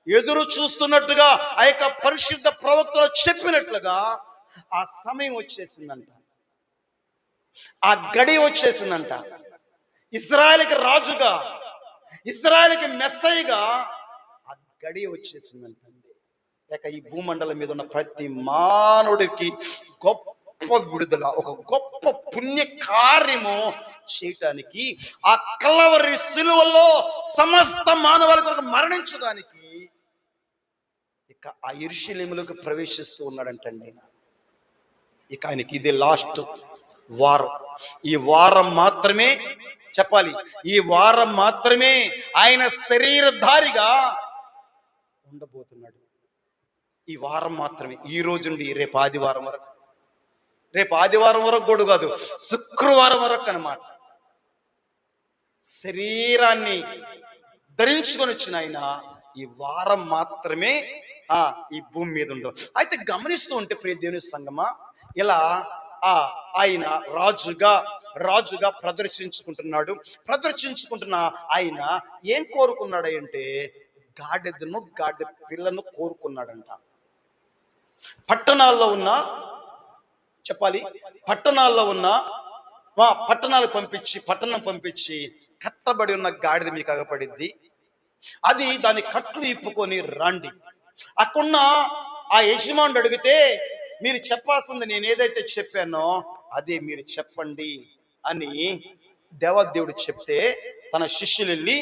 ఎదురు చూస్తున్నట్టుగా ఆ యొక్క పరిశుద్ధ ప్రవక్తలు చెప్పినట్లుగా ఆ సమయం వచ్చేసిందంట, ఆ గడి వచ్చేసిందంట. ఇశ్రాయేలుకి రాజుగా, ఇశ్రాయేలుకి మెస్సయ్యగా ఆ గడి వచ్చేసిందంటండి. లేక ఈ భూమండలం మీద ఉన్న ప్రతి మానవుడికి గొప్ప విడుదల, ఒక గొప్ప పుణ్య కార్యము చేయటానికి, ఆ కల్వరి సిలువలో సమస్త మానవాళి కొరకు మరణించడానికి ఇక ఆ యెరూషలేములోకి ప్రవేశిస్తూ ఉన్నాడంటండి. ఇక ఆయనకి ఇది లాస్ట్ వారం. ఈ వారం మాత్రమే చెప్పాలి, ఈ వారం మాత్రమే ఆయన శరీరధారిగా ఉండబోతున్నాడు. ఈ వారం మాత్రమే, ఈ రోజు నుండి రేపు ఆదివారం వరకు కూడా కాదు, శుక్రవారం వరకు అన్నమాట. శరీరాన్ని ధరించుకొని వచ్చిన ఆయన ఈ వారం మాత్రమే ఈ భూమి మీద ఉండవు. అయితే గమనిస్తూ ఉంటే ప్రియ దేవుని సంగమా, ఇలా ఆయన రాజుగా ప్రదర్శించుకుంటున్న ఆయన ఏం కోరుకున్నాడు అంటే, గాడిద పిల్లను కోరుకున్నాడంట. పట్టణాల్లో ఉన్న పట్టణం పంపించి కట్టబడి ఉన్న గాడిద మీకు అగపడిద్ది, అది దాని కట్లు ఇప్పుకొని రండి. అక్కడున్న ఆ యజమానుడు అడిగితే, మీరు చెప్పాల్సింది నేను ఏదైతే చెప్పానో అదే మీరు చెప్పండి అని దేవదేవుడు చెప్తే, తన శిష్యులు వెళ్ళి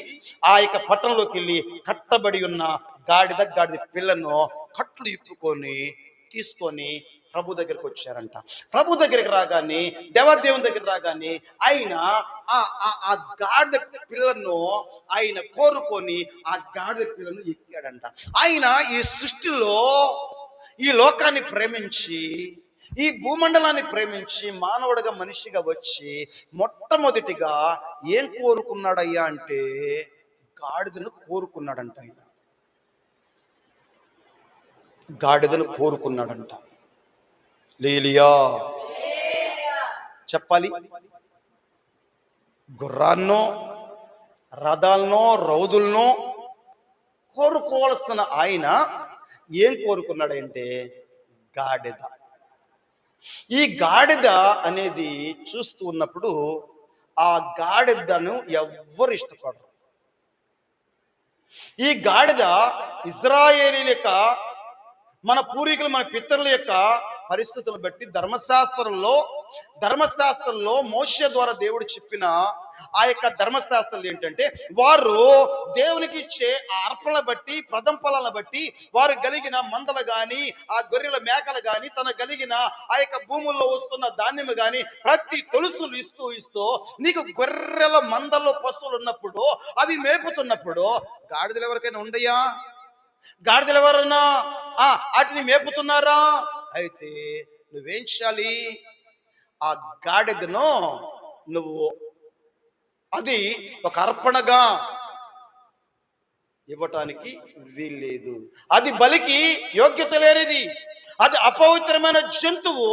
ఆ యొక్క పట్టణంలోకి వెళ్ళి కట్టబడి ఉన్న గాడిద పిల్లను కట్లు ఇప్పుకొని తీసుకొని ప్రభు దగ్గరికి వచ్చారంట. ప్రభు దగ్గరికి రాగానే, దేవదేవుని దగ్గర రాగానే ఆయన ఆ గాడిద పిల్లను ఆయన కోరుకొని ఆ గాడిద పిల్లను ఎక్కాడంట. ఆయన ఈ సృష్టిలో, ఈ లోకాన్ని ప్రేమించి, ఈ భూమండలాన్ని ప్రేమించి మానవుడిగా, మనిషిగా వచ్చి మొట్టమొదటిగా ఏం కోరుకున్నాడయ్యా అంటే, గాడిదను కోరుకున్నాడంట. ఆయన గాడిదను కోరుకున్నాడంట. లేలియా చెప్పాలి. గుర్రాన్నో, రథాలనో, రౌదులనో కోరుకోవాల్సిన ఆయన ఏం కోరుకున్నాడంటే గాడిద. ఈ గాడిద అనేది చూస్తూ ఉన్నప్పుడు ఆ గాడిదను ఎవ్వరు ఇష్టపడరు. ఈ గాడిద ఇశ్రాయేలీల యొక్క, మన పూర్వీకులు, మన పితరుల యొక్క పరిస్థితులను బట్టి ధర్మశాస్త్రంలో మోషే ద్వారా దేవుడు చెప్పిన ఆ యొక్క ధర్మశాస్త్రాలు ఏంటంటే, వారు దేవునికి ఇచ్చే ఆ అర్పణల బట్టి, ప్రథమ ఫలాలను బట్టి, వారు కలిగిన మందలు గాని, ఆ గొర్రెల మేకలు గాని, తన కలిగిన ఆ యొక్క భూముల్లో వస్తున్న ధాన్యము గాని, ప్రతి తొలుసులు ఇస్తూ నీకు గొర్రెల మందల్లో పశువులు ఉన్నప్పుడు, అవి మేపుతున్నప్పుడు, గాడిదలు ఎవరికైనా ఉండయా? గాడిదలు ఎవరన్నా వాటిని మేపుతున్నారా? అయితే నువ్వేం చేయాలి? ఆ గాడిదను నువ్వు అది ఒక అర్పణగా ఇవ్వటానికి వీల్లేదు. అది బలికి యోగ్యత లేనిది, అది అపవిత్రమైన జంతువు.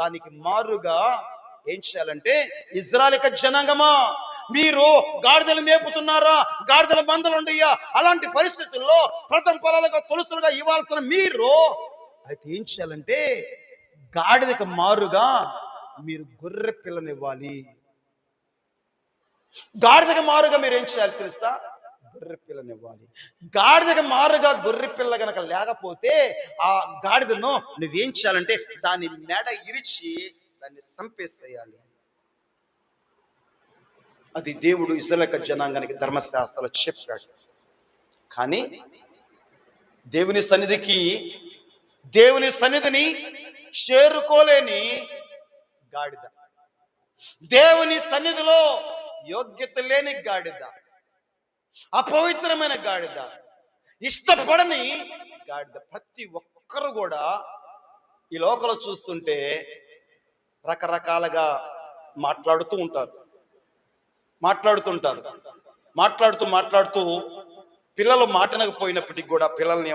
దానికి మారుగా ఏం చేయాలంటే, ఇజ్రాయెలు జనాంగమా, మీరు గాడిదలు మేపుతున్నారా? గాడిదల మందలు ఉండయ్యా? అలాంటి పరిస్థితుల్లో ప్రథమ ఫలాలుగా, తొలుసులుగా ఇవ్వాల్సిన మీరు అయితే ఏం చేయాలంటే, గాడిదకు మారుగా మీరు గొర్రె పిల్లనివ్వాలి. గాడిదకు మారుగా మీరు ఏం చేయాలి తెలుసా? గొర్రె పిల్లనివ్వాలి. గాడిదకు మారుగా గొర్రె పిల్ల గనక లేకపోతే, ఆ గాడిదను నువ్వేం చేయాలంటే, దాని మెడ ఇరిచి దాన్ని చంపేసేయాలి. అది దేవుడు ఇశ్రాయేలు జనాంగానికి ధర్మశాస్త్రాలు చెప్పాడు. కానీ దేవుని సన్నిధిని చేరుకోలేని గాడిద, దేవుని సన్నిధిలో యోగ్యత లేని గాడిద, అపవిత్రమైన గాడిద, ఇష్టపడని గాడిద. ప్రతి ఒక్కరు కూడా ఈ లోకంలో చూస్తుంటే రకరకాలుగా మాట్లాడుతూ పిల్లలు మాటనకపోయినప్పటికీ కూడా పిల్లల్ని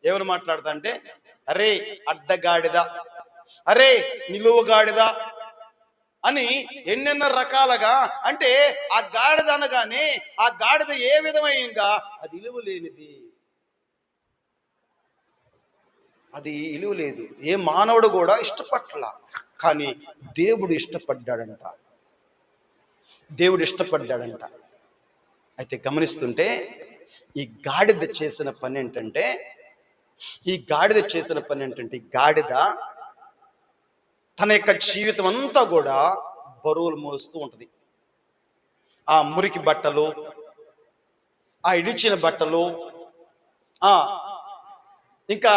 ఏమని మాట్లాడతా అంటే, అరే అడ్డగాడిద, అరే నిలువుగాడిద అని ఎన్నెన్నో రకాలుగా. అంటే ఆ గాడిద అనగానే ఆ గాడిద ఏ విధమైనగా అది ఇలువ లేదు. ఏ మానవుడు కూడా ఇష్టపడలా. కానీ దేవుడు ఇష్టపడ్డాడంట. అయితే గమనిస్తుంటే ఈ గాడిద చేసిన పని ఏంటంటే, ఈ గాడిద తన యొక్క జీవితం అంతా కూడా బరువులు మోస్తూ ఉంటుంది. ఆ మురికి బట్టలు, ఆ ఇడిచిన బట్టలు, ఇంకా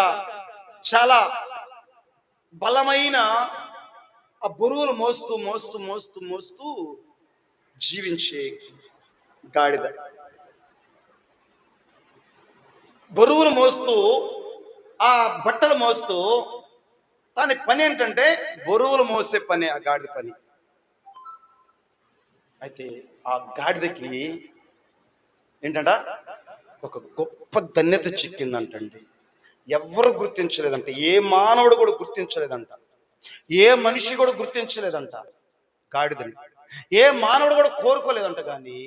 చాలా బలమైన ఆ బరువులు మోస్తూ జీవించే గాడిద. బరువులు మోస్తూ, ఆ బట్టలు మోస్తూ, దాని పని ఏంటంటే బరువులు మోసే పని ఆ గాడిద పని. అయితే ఆ గాడిదకి ఏంటంట, ఒక గొప్ప ధన్యత చిక్కిందంటండి. ఎవరు గుర్తించలేదంట, ఏ మానవుడు కూడా గుర్తించలేదంట, ఏ మనిషి కూడా గుర్తించలేదంట గాడిదని. ఏ మానవుడు కూడా కోరుకోలేదంట. కానీ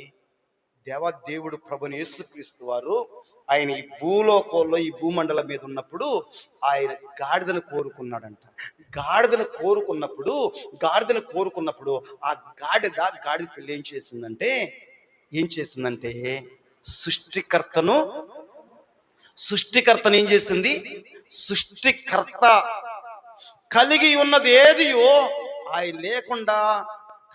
దేవుడు ప్రభుని యేసుక్రీస్తు వారు ఆయన ఈ భూలోకంలో, ఈ భూమండలం మీద ఉన్నప్పుడు ఆయన గాడిదను కోరుకున్నాడంట. గాడిదను కోరుకున్నప్పుడు ఆ గాడిద పిల్ల ఏం చేసిందంటే సృష్టికర్తను ఏం చేసింది? సృష్టికర్త కలిగి ఉన్నది ఏదియో ఆయన లేకుండా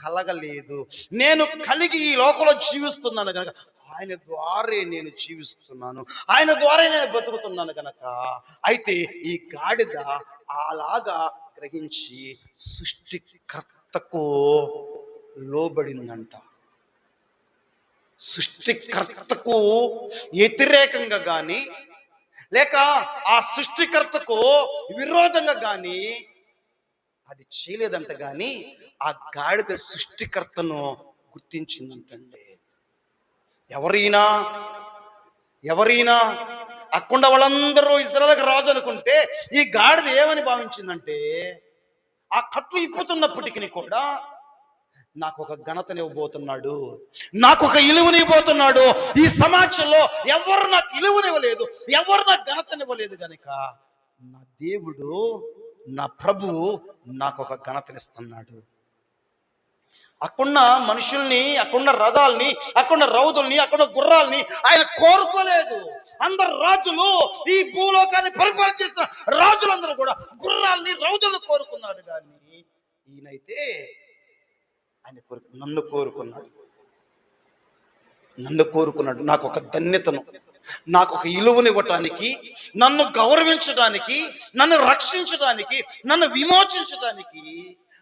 కలగలేదు. నేను కలిగి ఈ లోకంలో జీవిస్తున్నాను కనుక, ఆయన ద్వారా నేను జీవిస్తున్నాను, ఆయన ద్వారా నేను బతుకుతున్నాను కనుక, అయితే ఈ గాడిద అలాగా గ్రహించి సృష్టికర్తకు లోబడిందంట. సృష్టికర్తకు వ్యతిరేకంగా గాని, లేక ఆ సృష్టికర్తకు విరోధంగా గాని అది చేయలేదంట. గాని ఆ గాడిద సృష్టికర్తను గుర్తించిందంటండి. ఎవరైనా అక్కడ వాళ్ళందరూ ఇశ్రాయేలుకు రాజు అనుకుంటే, ఈ గాడిద ఏమని భావించిందంటే, ఆ కట్లు ఇప్పుతున్నప్పటికీ కూడా నాకు ఒక ఘనతనివ్వబోతున్నాడు, నాకు ఒక ఇలువనివ్వబోతున్నాడు. ఈ సమాజంలో ఎవరు నాకు ఇలువనివ్వలేదు, ఎవరు నాకు ఘనతనివ్వలేదు కనుక నా దేవుడు, నా ప్రభువు నాకు ఒక ఘనతనిస్తున్నాడు. అక్కడున్న మనుషుల్ని, అక్కడున్న రథాల్ని, అక్కడున్న రౌతుల్ని, అక్కడున్న గుర్రాల్ని ఆయన కోరుకోలేదు. అందరు రాజులు, ఈ భూలోకాన్ని పరిపాలన చేసిన రాజులందరూ కూడా గుర్రాల్ని, రౌతులను కోరుకున్నారు. కానీ ఈయనైతే నన్ను కోరుకున్నాడు. నన్ను కోరుకున్నాడు. నాకు ఒక ధన్యతను, నాకు ఒక ఇలువనివ్వటానికి, నన్ను గౌరవించడానికి, నన్ను రక్షించడానికి, నన్ను విమోచించడానికి,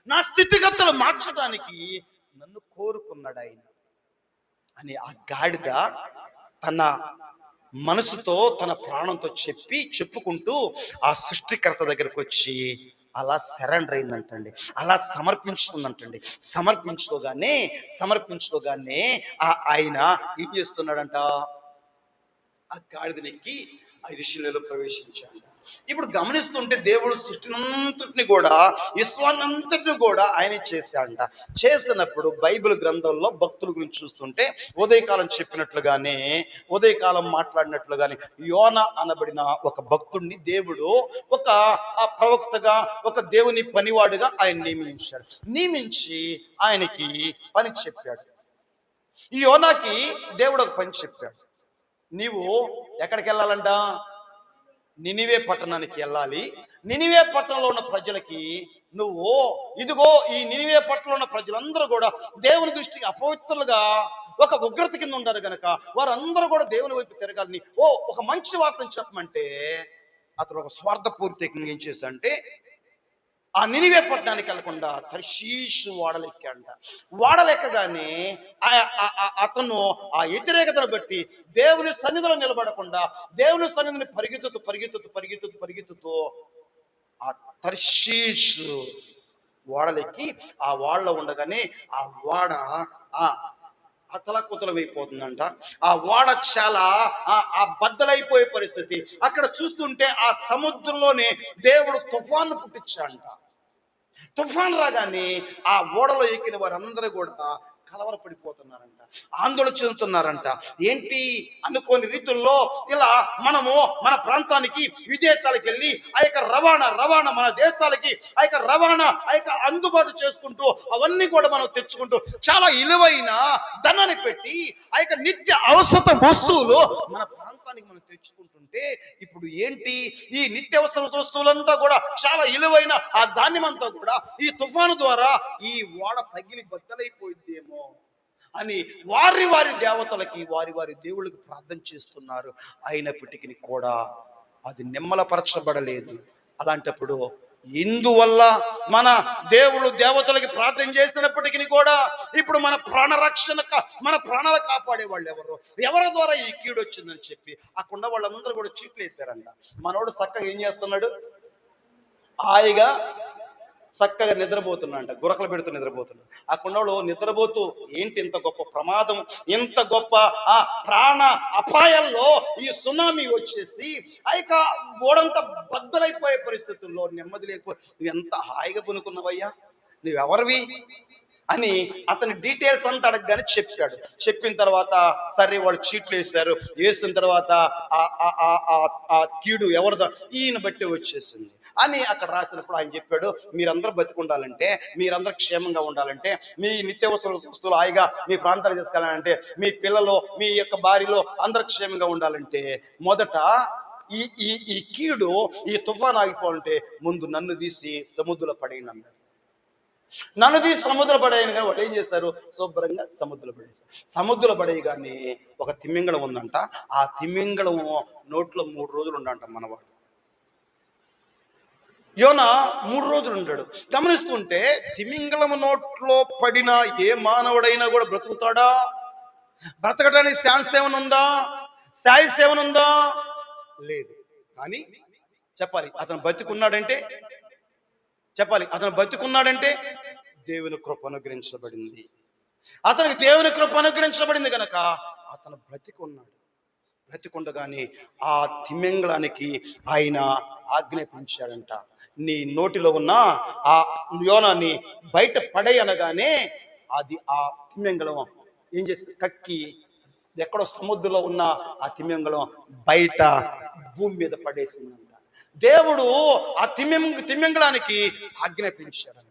నా స్థితిగతులు మార్చడానికి నన్ను కోరుకున్నాడు ఆయన అని ఆ గాడిద తన మనసుతో, తన ప్రాణంతో చెప్పుకుంటూ ఆ సృష్టికర్త దగ్గరకు వచ్చి అలా సరెండర్ అయిందంటండి, అలా సమర్పించుకుందంటండి. సమర్పించుకోగానే ఆయన ఏం చేస్తున్నాడంట, ఆ గాడిదనెక్కి ఆ ఋషులలో ప్రవేశించాడు. ఇప్పుడు గమనిస్తుంటే దేవుడు సృష్టినంతటిని కూడా, విశ్వాన్నంతటిని కూడా ఆయన చేశాడంట. చేసినప్పుడు బైబిల్ గ్రంథంలో భక్తుల గురించి చూస్తుంటే ఉదయకాలం చెప్పినట్లుగానే, ఉదయకాలం మాట్లాడినట్లుగానే యోనా అనబడిన ఒక భక్తుడిని దేవుడు ఒక ప్రవక్తగా, ఒక దేవుని పనివాడుగా ఆయన నియమించి ఆయనకి పని చెప్పాడు. ఈ యోనాకి దేవుడు ఒక పని చెప్పాడు. నీవు ఎక్కడికి వెళ్ళాలంట? నినివే పట్టణానికి వెళ్ళాలి. నినివే పట్టణంలో ఉన్న ప్రజలకి నువ్వు, ఇదిగో ఈ నినివే పట్టణంలో ఉన్న ప్రజలందరూ కూడా దేవుని దృష్టికి అపవిత్రులుగా, ఒక ఉగ్రత కింద ఉంటారు గనక వారందరూ కూడా దేవుని వైపు తిరగాలని ఒక మంచి వార్తను చెప్పమంటే, అతను ఒక స్వార్థపూరితంగా ఏం చేశాడంటే ఆ నినివే పట్టణానికి వెళ్లకుండా తర్షీషు వాడలెక్కగానే అతను ఆ వ్యతిరేకతను బట్టి దేవుని సన్నిధిలో నిలబడకుండా, దేవుని సన్నిధిని పరిగెత్తుతూ ఆ తర్షీషు ఓడలెక్కి ఆ వాడలో ఉండగానే ఆ వాడ అతలకుతలమైపోతుందంట. ఆ వాడ చాలా బద్దలైపోయే పరిస్థితి. అక్కడ చూస్తుంటే ఆ సముద్రంలోనే దేవుడు తుఫాను పుట్టించాడంట. తుఫాన్ రాగానే ఆ ఓడలో ఎక్కిన వారందరూ కూడా కలవరపడిపోతున్నారంట, ఆందోళన చెందుతున్నారంట. ఏంటి అనుకోని రీతుల్లో ఇలా మనము మన ప్రాంతానికి, విదేశాలకు వెళ్ళి ఆ యొక్క రవాణా మన దేశాలకి ఆ యొక్క రవాణా అందుబాటు చేసుకుంటూ అవన్నీ కూడా మనం తెచ్చుకుంటూ చాలా విలువైన ధనాన్ని పెట్టి ఆ యొక్క నిత్య అవసర వస్తువులు మన ప్రాంతానికి మనం తెచ్చుకుంటుంటే, ఇప్పుడు ఏంటి ఈ నిత్యావసర వస్తువులంతా కూడా చాలా విలువైన ఆ ధాన్యమంతా కూడా ఈ తుఫాను ద్వారా ఈ ఓడ పగిలి బద్దలైపోయిందేమో అని వారి దేవతలకి, వారి దేవుళ్ళకి ప్రార్థన చేస్తున్నారు. అయినప్పటికీ కూడా అది నిమ్మలపరచబడలేదు. అలాంటప్పుడు ఇందువల్ల మన దేవుళ్ళు దేవతలకి ప్రార్థన చేసినప్పటికీ కూడా ఇప్పుడు మన మన ప్రాణాలు కాపాడే వాళ్ళు ఎవరి ద్వారా ఈ కీడు వచ్చిందని చెప్పి అక్కడ వాళ్ళందరూ కూడా చీట్లేశారంట. మనోడు చక్కగా ఏం చేస్తున్నాడు? హాయిగా చక్కగా నిద్రపోతున్నాడంట, గురకలు పెడుతూ నిద్రపోతున్నాడు. ఆ కొండలో నిద్రపోతూ ఏంటి ఇంత గొప్ప ప్రమాదం, ఇంత గొప్ప ప్రాణ అపాయాల్లో ఈ సునామీ వచ్చేసి ఆ ఓడంతా బద్దలైపోయే పరిస్థితుల్లో నెమ్మది లేకపోయి నువ్వు ఎంత హాయిగా పనుకున్నావయ్యా, నువ్వెవరివి అని అతని డీటెయిల్స్ అంతా అడగగానే చెప్పాడు. చెప్పిన తర్వాత సరే వాళ్ళు చీట్లు వేసిన తర్వాత ఆ కీడు ఎవరిదో ఈయన బట్టి వచ్చేసింది అని అక్కడ రాసినప్పుడు ఆయన చెప్పాడు, మీరందరూ బతికుండాలంటే, మీరందరూ క్షేమంగా ఉండాలంటే, మీ నిత్యావసర వస్తువులు హాయిగా మీ ప్రాంతాలు తీసుకెళ్ళాలంటే, మీ పిల్లలు, మీ యొక్క భార్యలో అందరూ క్షేమంగా ఉండాలంటే మొదట ఈ కీడు, ఈ తుఫాన్ ఆగిపోవాలంటే ముందు నన్ను తీసి సముద్రంలో పడేయండి అన్నాడు. నన్ను తీసి సముద్ర పడేయను కానీ వాళ్ళు ఏం చేస్తారు? శుభ్రంగా సముద్ర పడేయగానే ఒక తిమింగళం ఉందంట. ఆ తిమింగళం నోట్లో 3 రోజులు ఉండంట మనవాడు. యోనా 3 రోజులు ఉంటాడు. గమనిస్తుంటే తిమింగళం నోట్లో పడిన ఏ మానవుడైనా కూడా బ్రతుకుతాడా? బ్రతకడానికి ఛాన్స్ ఏమైనా ఉందా? లేదు. కానీ చెప్పాలి అతను బతికున్నాడంటే దేవుని కృప అనుగ్రహించబడింది. అతనికి దేవుని కృప అనుగ్రహించబడింది కనుక అతను బ్రతికుండగానే ఆ తిమింగళానికి ఆయన ఆజ్ఞాపించాడంట, నీ నోటిలో ఉన్న ఆ యోనాన్ని బయట పడేయనగానే అది ఆ తిమింగళం ఏం చేసి కక్కి ఎక్కడో సముద్రంలో ఉన్న ఆ తిమింగళం బయట భూమి మీద పడేసిందంట. దేవుడు ఆ తిమింగళానికి ఆజ్ఞాపించాడంట.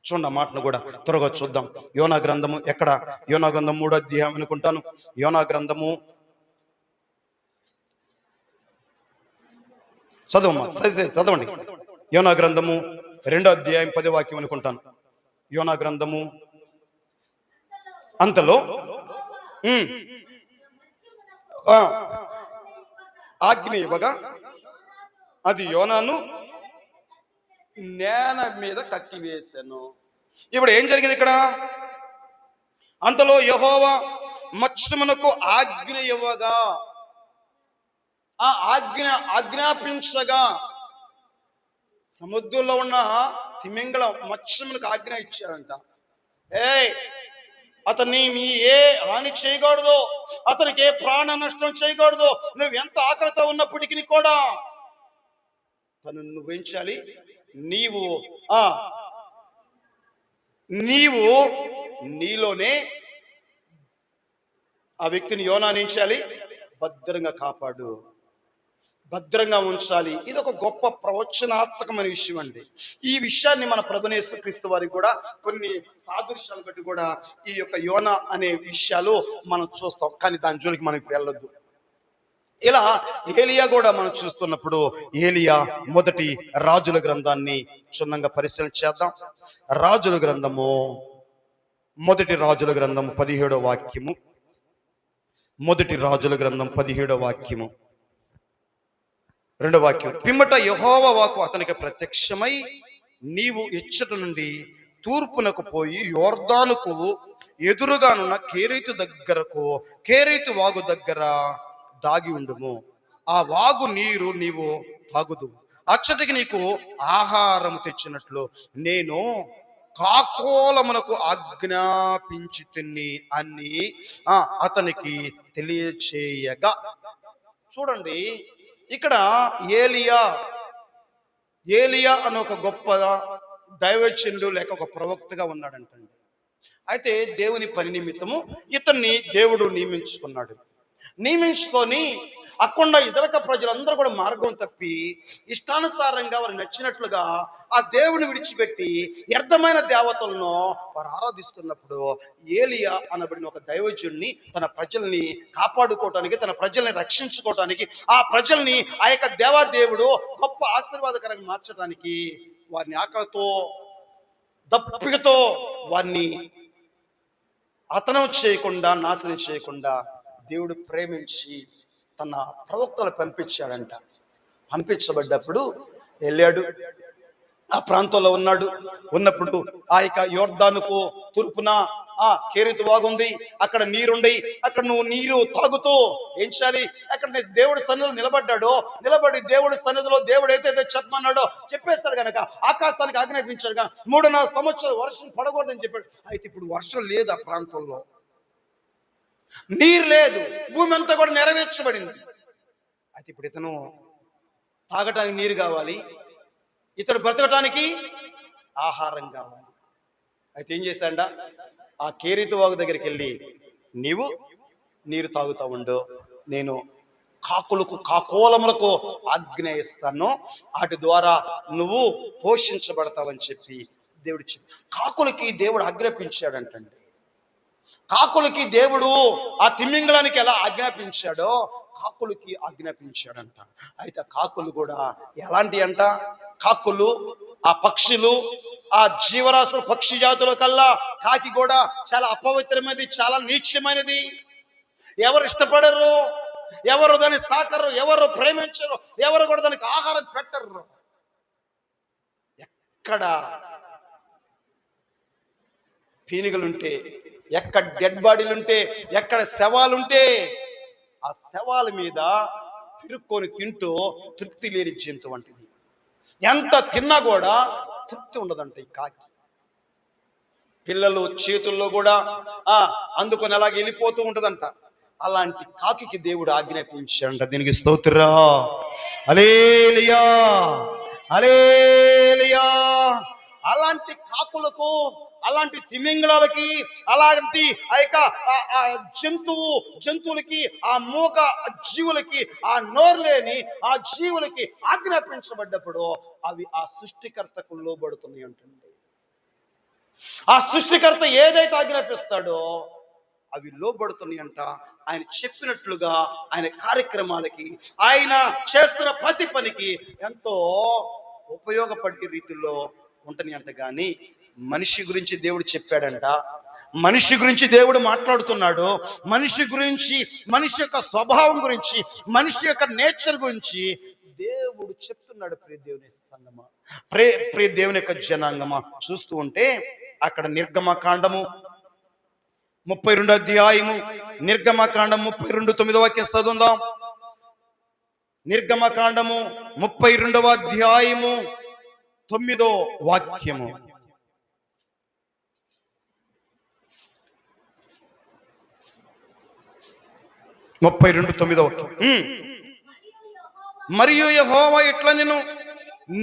చూడండి ఆ మాటను కూడా త్వరగా చూద్దాం. యోనా గ్రంథము ఎక్కడ? యోనా గ్రంథం 3వ అధ్యాయం అనుకుంటాను. యోనా గ్రంథము చదవమ్మా, చదవండి. యోనా గ్రంథము 2వ అధ్యాయం 10వ వాక్యం అనుకుంటాను. యోనా గ్రంథము అంతలో ఆ, ఆజ్ఞ ఇవ్వగా అది యోనాను నేల మీద కక్కివేశాను. ఇప్పుడు ఏం జరిగింది ఇక్కడ? అంతలో యెహోవా మత్స్యమునకు ఆజ్ఞ ఇవ్వగా, ఆ ఆజ్ఞాపించగా సముద్రంలో ఉన్న తిమింగళం మత్స్యములకు ఆజ్ఞ ఇచ్చారంట. అతన్ని మీ ఏ హాని చేయకూడదు, అతనికి ఏ ప్రాణ నష్టం చేయకూడదు. నువ్వు ఎంత ఆకలితో ఉన్నప్పటికీ కూడా తను నువ్వేంచాలి, నీవు ఆ నీవు నీలోనే ఆ వ్యక్తిని యోనానించాలి, భద్రంగా కాపాడు, భద్రంగా ఉంచాలి. ఇది ఒక గొప్ప ప్రవచనాత్మకమైన విషయం అండి. ఈ విషయాన్ని మన ప్రభువైన యేసుక్రీస్తు వారికి కూడా కొన్ని సాదృశ్యాలు బట్టి కూడా ఈ యొక్క యోనా అనే విషయాలు మనం చూస్తాం. కానీ దాని జోలికి మనం ఇప్పుడు వెళ్ళొద్దు. ఇలా ఏలియా కూడా మనం చూస్తున్నప్పుడు ఏలియా మొదటి రాజుల గ్రంథాన్ని క్షుణ్ణంగా పరిశీలన చేద్దాం. రాజుల గ్రంథము మొదటి రాజుల గ్రంథము 17వ వాక్యము. మొదటి రాజుల గ్రంథం 17వ వాక్యము 2వ వాక్యం. పిమ్మట యెహోవా వాక్కు అతనికి ప్రత్యక్షమై, నీవు ఇచ్చట నుండి తూర్పునకు పోయి యోర్దానుకు ఎదురుగానున్న కేరీతు దగ్గరకు, కేరీతు వాగు దగ్గర దాగి ఉండుము. ఆ వాగు నీరు నీవు తాగుదు. అచ్చటికి నీకు ఆహారం తెచ్చినట్లు నేను కాకోలమునకు ఆజ్ఞాపించి తిని అని అతనికి తెలియచేయగా. చూడండి, ఇక్కడ ఏలియా అని ఒక గొప్ప దైవజనుడు లేక ఒక ప్రవక్తగా ఉన్నాడంటండి. అయితే దేవుని పని నిమిత్తము ఇతన్ని దేవుడు నియమించుకొని అక్కడ ఇతరక ప్రజలందరూ కూడా మార్గం తప్పి ఇష్టానుసారంగా వారు నచ్చినట్లుగా ఆ దేవుని విడిచిపెట్టి వ్యర్థమైన దేవతలను వారు ఆరాధిస్తున్నప్పుడు ఏలియా అనబడిన ఒక దైవజనుడిని తన ప్రజల్ని కాపాడుకోవటానికి, తన ప్రజల్ని రక్షించుకోవటానికి, ఆ ప్రజల్ని ఆ యొక్క దేవాదేవుడు గొప్ప ఆశీర్వాదకరంగా మార్చడానికి వారిని ఆకలితో దప్పికతో వారిని హతనం చేయకుండా, నాశనం చేయకుండా దేవుడు ప్రేమించి తన ప్రవక్తలు పంపించబడ్డప్పుడు వెళ్ళాడు. ఆ ప్రాంతంలో ఉన్నప్పుడు ఆ యొక్క యోర్దానుకు తూర్పున కేరీతు వాగుంది, అక్కడ నీరుండి అక్కడ నువ్వు నీరు తాగుతూ ఏం చేయాలి? అక్కడ దేవుడి సన్నిధిలో నిలబడి దేవుడి సన్నిధిలో దేవుడు ఏదైతే చెప్పమన్నాడో చెప్పేస్తాడు కనుక ఆకాశానికి ఆజ్ఞాపించాడు. 3.5 సంవత్సరాలు వర్షం పడకూడదని చెప్పాడు. అయితే ఇప్పుడు వర్షం లేదు, ఆ ప్రాంతంలో నీరు లేదు, భూమి అంతా కూడా నెరవేర్చబడింది. అయితే ఇప్పుడు ఇతను తాగటానికి నీరు కావాలి, ఇతడు బ్రతకటానికి ఆహారం కావాలి. అయితే ఏం చేశాడ? ఆ కేరీతు వాగు దగ్గరికి వెళ్ళి, నీవు నీరు తాగుతా ఉండు, నేను కాకోలములకు ఆజ్ఞ ఇస్తాను, వాటి ద్వారా నువ్వు పోషించబడతావని చెప్పి దేవుడు కాకులకి దేవుడు ఆజ్ఞాపించాడంటండి. కాకులకి దేవుడు ఆ తిమింగళానికి ఎలా ఆజ్ఞాపించాడో కాకులకి ఆజ్ఞాపించాడంట. అయితే కాకులు కూడా ఎలాంటి అంట? కాకులు, ఆ పక్షులు, ఆ జీవరాశుల పక్షి జాతుల కల్లా కాకి కూడా చాలా అపవిత్రమైనది, చాలా నీచమైనది. ఎవరు ఇష్టపడరు, ఎవరు దాన్ని సాకరు, ఎవరు ప్రేమించరు, ఎవరు కూడా దానికి ఆహారం పెట్టరు. ఎక్కడ పీనిగలుంటే, ఎక్కడ డెడ్ బాడీలుంటే, ఎక్కడ శవాలుంటే ఆ శవాల మీద పిరుక్కొని తింటూ తృప్తి లేని జంతువు వంటిది. ఎంత తిన్నా కూడా తృప్తి ఉండదంట ఈ కాకి. పిల్లలు చేతుల్లో కూడా అందుకొని అలాగే వెళ్ళిపోతూ ఉంటదంట. అలాంటి కాకి దేవుడు ఆజ్ఞాపించాడంట. దీనికి స్తోత్రం, హల్లెలూయా, హల్లెలూయా. అలాంటి కాకులకు, అలాంటి తిమింగళాలకి, అలాంటి ఆ యొక్క జంతువులకి, ఆ మూగ జీవులకి, ఆ నోరు లేని ఆ జీవులకి ఆజ్ఞాపించబడ్డప్పుడు అవి ఆ సృష్టికర్తకు లోబడుతున్నాయి అంటుంది. ఆ సృష్టికర్త ఏదైతే ఆజ్ఞాపిస్తాడో అవి లోబడుతున్నాయి అంట. ఆయన చెప్పినట్లుగా ఆయన కార్యక్రమాలకి, ఆయన చేస్తున్న ప్రతి పనికి ఎంతో ఉపయోగపడే రీతిలో ఉంటున్నాయి అంట. కానీ మనిషి గురించి దేవుడు చెప్పాడంట, మనిషి గురించి దేవుడు మాట్లాడుతున్నాడు, మనిషి గురించి, మనిషి యొక్క స్వభావం గురించి, మనిషి యొక్క నేచర్ గురించి దేవుడు చెప్తున్నాడు. ప్రియ దేవుని సంగమా, ప్రియ దేవుని యొక్క జనాంగమా, చూస్తూ ఉంటే అక్కడ నిర్గమకాండము 32 అధ్యాయము, నిర్గమకాండం 32 9వ వాక్యం చదువుదాం. నిర్గమకాండము 32వ అధ్యాయము 9వ వాక్యము. 32:9 వాక్యం. మరియు యెహోవా ఇట్లా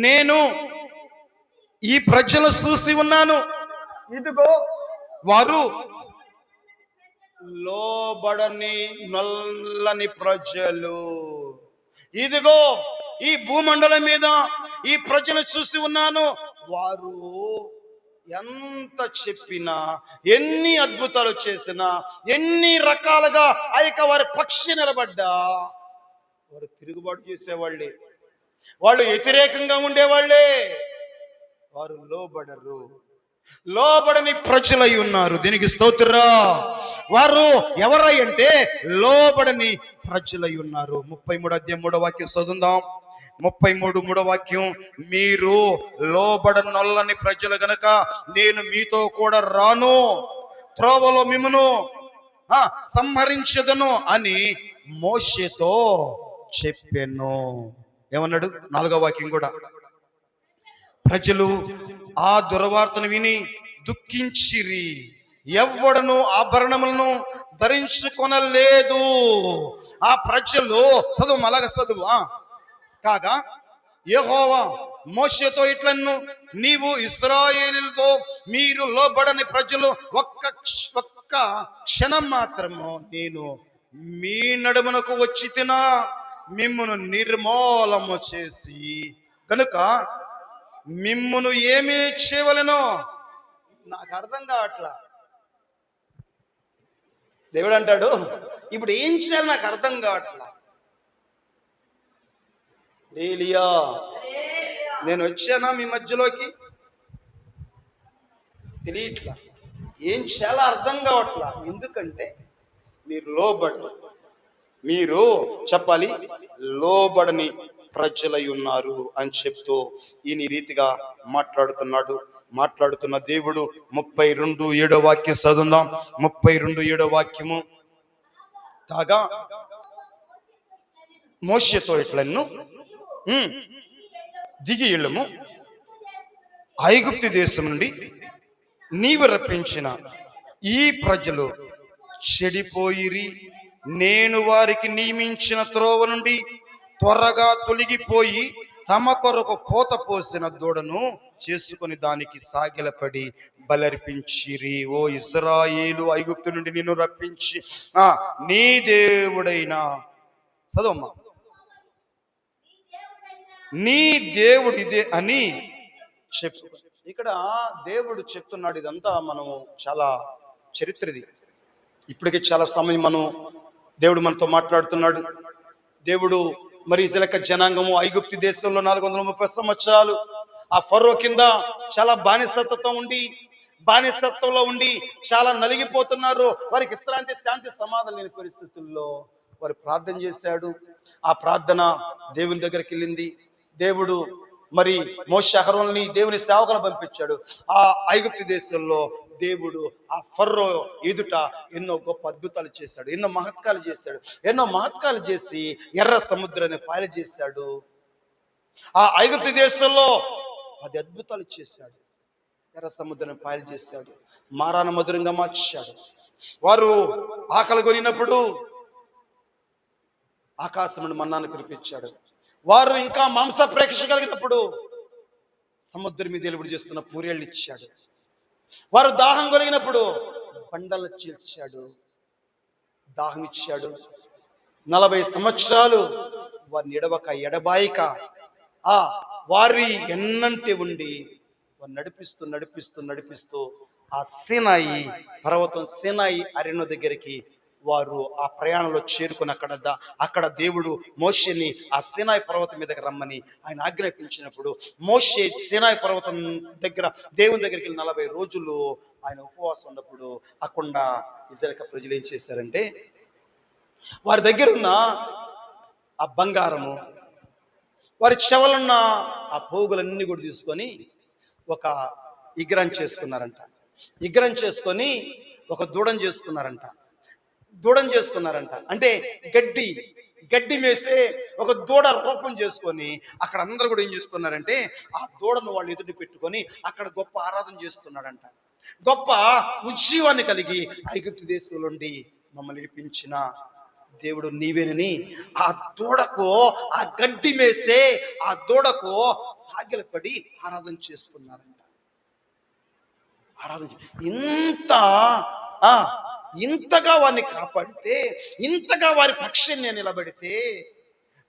నేను ఈ ప్రజలు చూసి ఉన్నాను, ఇదిగో వారు లోబడని నల్లని ప్రజలు. ఇదిగో ఈ భూమండలం మీద ఈ ప్రజలు చూసి ఉన్నాను, వారు ఎంత చెప్పినా, ఎన్ని అద్భుతాలు చేసినా, ఎన్ని రకాలుగా ఆ యొక్క వారి పక్షి నిలబడ్డా వారు తిరుగుబాటు చేసేవాళ్ళే, వాళ్ళు వ్యతిరేకంగా ఉండేవాళ్ళే, వారు లోబడరు, లోబడని ప్రజలై ఉన్నారు. దీనికి స్తోత్రా. వారు ఎవరై అంటే లోబడని ప్రజలై ఉన్నారు. 33 అధ్యాయం 3వ వాక్యం చదువుదాం. 33 3వ వాక్యం. మీరు లోబడనొల్లని ప్రజలు గనక నేను మీతో కూడా రాను, త్రోవలో మిమ్మును సంహరించదను అని మోషేతో చెప్పెను. ఏమన్నాడు? 4వ వాక్యం కూడా. ప్రజలు ఆ దుర్వార్తను విని దుఃఖించిరి, ఎవ్వడను ఆభరణములను ధరించుకొనలేదు. ఆ ప్రజలు చదువు, అలాగ చదువు. కాగా యెహోవా మోషేతో ఇట్లను, నీవు ఇశ్రాయేలుతో మీరు లోబడని ప్రజలు ఒక్క క్షణం మాత్రము నేను మీ నడుమునకు వచ్చి తినా మిమ్మును నిర్మూలము చేసి కనుక మిమ్మును ఏమీ చేయవలెనో నాకు అర్థం కావట్లా. దేవుడు అంటాడు, ఇప్పుడు ఏం చేయాలి నాకు అర్థం కావట్లా. ఏలియా, నేను వచ్చానా మీ మధ్యలోకి? తెలియట్లా, ఏం చేయాలో అర్థం కావట్లా. ఎందుకంటే మీరు లోబడరు, మీరు చెప్పాలి లోబడని ప్రజలై ఉన్నారు అని చెప్తూ ఈయన రీతిగా మాట్లాడుతున్న దేవుడు 32:7వ వాక్యం చదువుదాం. 32:7వ వాక్యము. కాగా మోషేతో ఇట్లను, దిగి వెళ్ళము, ఐగుప్తు దేశం నుండి నీవు రప్పించిన ఈ ప్రజలు చెడిపోయిరి, నేను వారికి నియమించిన త్రోవ నుండి త్వరగా తొలగిపోయి తమ కొరకు పోత పోసిన దూడను చేసుకుని దానికి సాగిలపడి బలర్పించిరి. ఓ ఇశ్రాయేలు, ఐగుప్తు నుండి నిన్ను రప్పించి నీ దేవుడైన చదవమ్మా, నీ దేవుడు ఇదే అని చెప్పు. ఇక్కడ దేవుడు చెప్తున్నాడు. ఇదంతా మనం చాలా చరిత్రది. ఇప్పటికే చాలా సమయం దేవుడు మనతో మాట్లాడుతున్నాడు. దేవుడు మరి ఇజ్రాయేలు జనాంగము ఐగుప్తు దేశంలో 430 సంవత్సరాలు ఆ ఫరో కింద చాలా బానిసత్వంలో ఉండి చాలా నలిగిపోతున్నారు. వారికి విశ్రాంతి, శాంతి, సమాధానం లేని పరిస్థితుల్లో వారు ప్రార్థన చేశాడు. ఆ ప్రార్థన దేవుని దగ్గరికి వెళ్ళింది. దేవుడు మరి మోషే అహరోనుని దేవుని సేవకులను పంపించాడు. ఆ ఐగుప్తు దేశంలో దేవుడు ఆ ఫరో ఎదుట ఎన్నో గొప్ప అద్భుతాలు చేశాడు, ఎన్నో మహత్కాలు చేసి ఎర్ర సముద్రాన్ని పాయలు చేశాడు. ఆ ఐగుప్తు దేశంలో 10 అద్భుతాలు చేశాడు. ఎర్ర సముద్రాన్ని పాయలు చేశాడు, మారాన మధురంగా మార్చాడు. వారు ఆకలి కొనినప్పుడు ఆకాశం నుండి మన్నాను కురిపించాడు. వారు ఇంకా మాంస ప్రేక్ష కలిగినప్పుడు సముద్రం మీద ఎలుబడి చేస్తున్న పూరేళ్ళు ఇచ్చాడు. వారు దాహం కలిగినప్పుడు బండలు చీల్చాడు, దాహం ఇచ్చాడు. 40 సంవత్సరాలు వారిని ఎడబాయక వారి ఎన్నంటి ఉండి వారు నడిపిస్తూ నడిపిస్తూ నడిపిస్తూ ఆ సీనాయి పర్వతం, సీనాయి అరణ్య దగ్గరికి వారు ఆ ప్రయాణంలో చేరుకుని అక్కడ దేవుడు మోషేని ఆ సీనాయి పర్వతం మీదకి రమ్మని ఆయన ఆజ్ఞాపించినప్పుడు మోషే సీనాయి పర్వతం దగ్గర దేవుని దగ్గరికి 40 రోజులు ఆయన ఉపవాసం ఉన్నప్పుడు అక్కడ ఇజ్రాయేలు ప్రజలు ఏం చేశారంటే వారి దగ్గర ఉన్న ఆ బంగారము, వారి చెవులున్న ఆ పోగులన్నీ కూడా తీసుకొని ఒక విగ్రహం చేసుకున్నారంట. విగ్రహం చేసుకొని ఒక దూడం చేసుకున్నారంట. అంటే గడ్డి మేసే ఒక దూడ రూపం చేసుకొని అక్కడ అందరూ కూడా ఏం చేస్తున్నారంటే ఆ దూడను వాళ్ళు ఎదుటి పెట్టుకొని అక్కడ గొప్ప ఆరాధన చేస్తున్నాడంట. గొప్ప ఉజ్జీవాన్ని కలిగి ఐగుప్తు దేశంలో నుండి మమ్మల్ని విడిపించిన దేవుడు నీవేనని ఆ దూడకు, ఆ గడ్డి మేసే ఆ దూడకు సాగిలపడి ఆరాధన చేస్తున్నారంట. ఇంతగా వారిని కాపాడితే, ఇంతగా వారి పక్షాన్ని నిలబడితే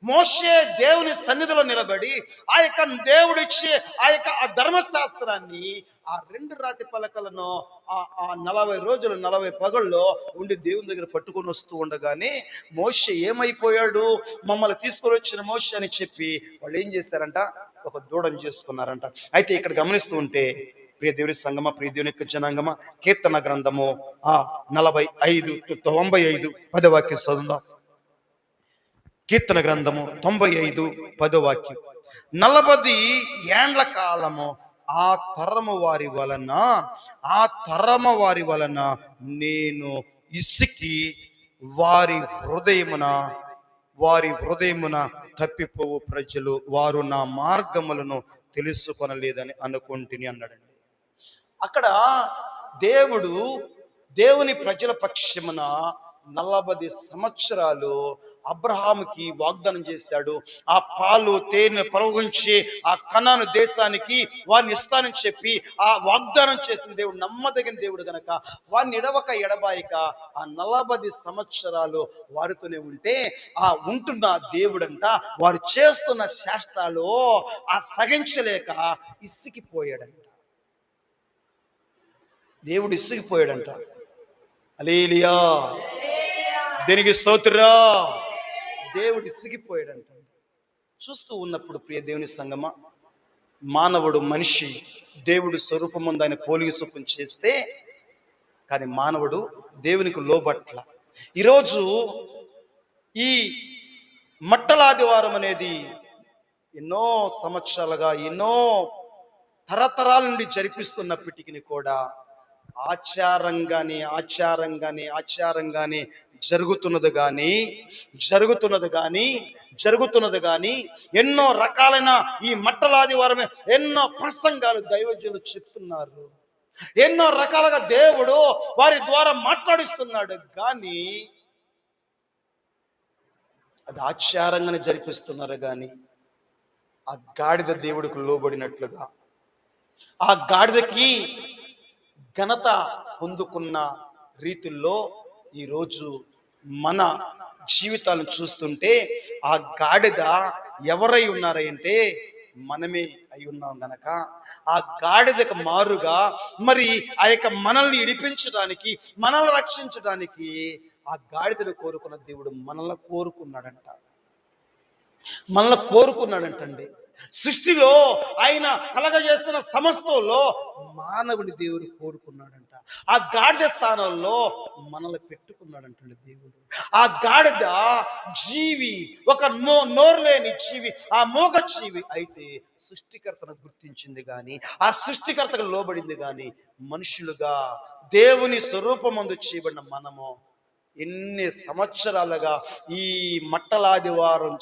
మోషే దేవుని సన్నిధిలో నిలబడి ఆ యొక్క దేవుడిచ్చే ఆ ధర్మశాస్త్రాన్ని ఆ 2 రాతి పలకలను ఆ 40 రోజులు 40 పగళ్ళు ఉండి దేవుని దగ్గర పట్టుకొని వస్తూ ఉండగానే మోషే ఏమైపోయాడు, మమ్మల్ని తీసుకొని వచ్చిన మోషే అని చెప్పి వాళ్ళు ఏం చేశారంట, ఒక దూడను చేసుకున్నారంట. అయితే ఇక్కడ గమనిస్తూ ఉంటే ప్రియ దేవుని సంగమ, ప్రియ దేవుని యొక్క జనాంగమ, కీర్తన గ్రంథము 95 10వ వాక్యం చదువుదాం. కీర్తన గ్రంథము 95 10వ వాక్యం. 40 ఏండ్ల కాలము ఆ తరము వారి వలన నేను ఇసికి వారి హృదయమున తప్పిపోవు ప్రజలు వారు నా మార్గములను తెలుసుకొనలేదని అనుకుంటుని అన్నాడండి. అక్కడ దేవుని ప్రజల పక్షమున 40 సంవత్సరాలు అబ్రహాముకి వాగ్దానం చేశాడు. ఆ పాలు తేనె ప్రవహించే ఆ కనాను దేశానికి వారిని ఇస్తానని చెప్పి ఆ వాగ్దానం చేసిన దేవుడు నమ్మదగిన దేవుడు గనక వారిని ఎడబాయక ఆ 40 సంవత్సరాలు వారితోనే ఉంటే ఆ ఉంటున్న దేవుడంట వారు చేస్తున్న శాస్త్రాలు ఆ సహించలేక ఇసికిపోయాడంట. దేవుడు ఇసిగిపోయాడంట. హల్లెలూయా, దేనికి స్తోత్రం. దేవుడు ఇసిగిపోయాడంట. చూస్తూ ఉన్నప్పుడు ప్రియ దేవుని సంగమా, మానవుడు మనిషి దేవుడు స్వరూపముందు ఆయన పోలిక చొప్పున చేస్తే కానీ మానవుడు దేవునికి లోబట్ల. ఈరోజు ఈ మట్టలాదివారం అనేది ఎన్నో సంవత్సరాలుగా ఎన్నో తరతరాల నుండి జరిపిస్తున్నప్పటికీ కూడా ఆచారంగానే జరుగుతున్నది కానీ ఎన్నో రకాలైన ఈ మట్టలాదివారమే ఎన్నో ప్రసంగాలు దైవజనులు చెప్తున్నారు. ఎన్నో రకాలుగా దేవుడు వారి ద్వారా మాట్లాడిస్తున్నాడు. కానీ అది ఆచారంగానే జరిపిస్తున్నారు. కానీ ఆ గాడిద దేవుడికి లోబడినట్లుగా, ఆ గాడిదకి ఘనత పొందుకున్న రీతుల్లో ఈరోజు మన జీవితాలను చూస్తుంటే ఆ గాడిద ఎవరై ఉన్నారంటే మనమే అయి ఉన్నాం గనక ఆ గాడిదకు మారుగా మరి ఆ యొక్క మనల్ని ఇడిపించడానికి, మనల్ని రక్షించడానికి ఆ గాడిదను కోరుకున్న దేవుడు మనల్ని కోరుకున్నాడంటండి. సృష్టిలో ఆయన కలగజేస్తున్న సమస్తంలో మానవుని దేవుడు కోరుకున్నాడంట. ఆ గాడిద స్థానంలో మనల్ని పెట్టుకున్నాడంటండి దేవుడు. ఆ గాడిద జీవి, ఒక నోరు లేని జీవి, ఆ మూగ జీవి అయితే సృష్టికర్తను గుర్తించింది కానీ, ఆ సృష్టికర్తకు లోబడింది కానీ, మనుషులుగా దేవుని స్వరూపమందు చేయబడిన మనము ఎన్ని సంవత్సరాలుగా ఈ మట్టలాదివారం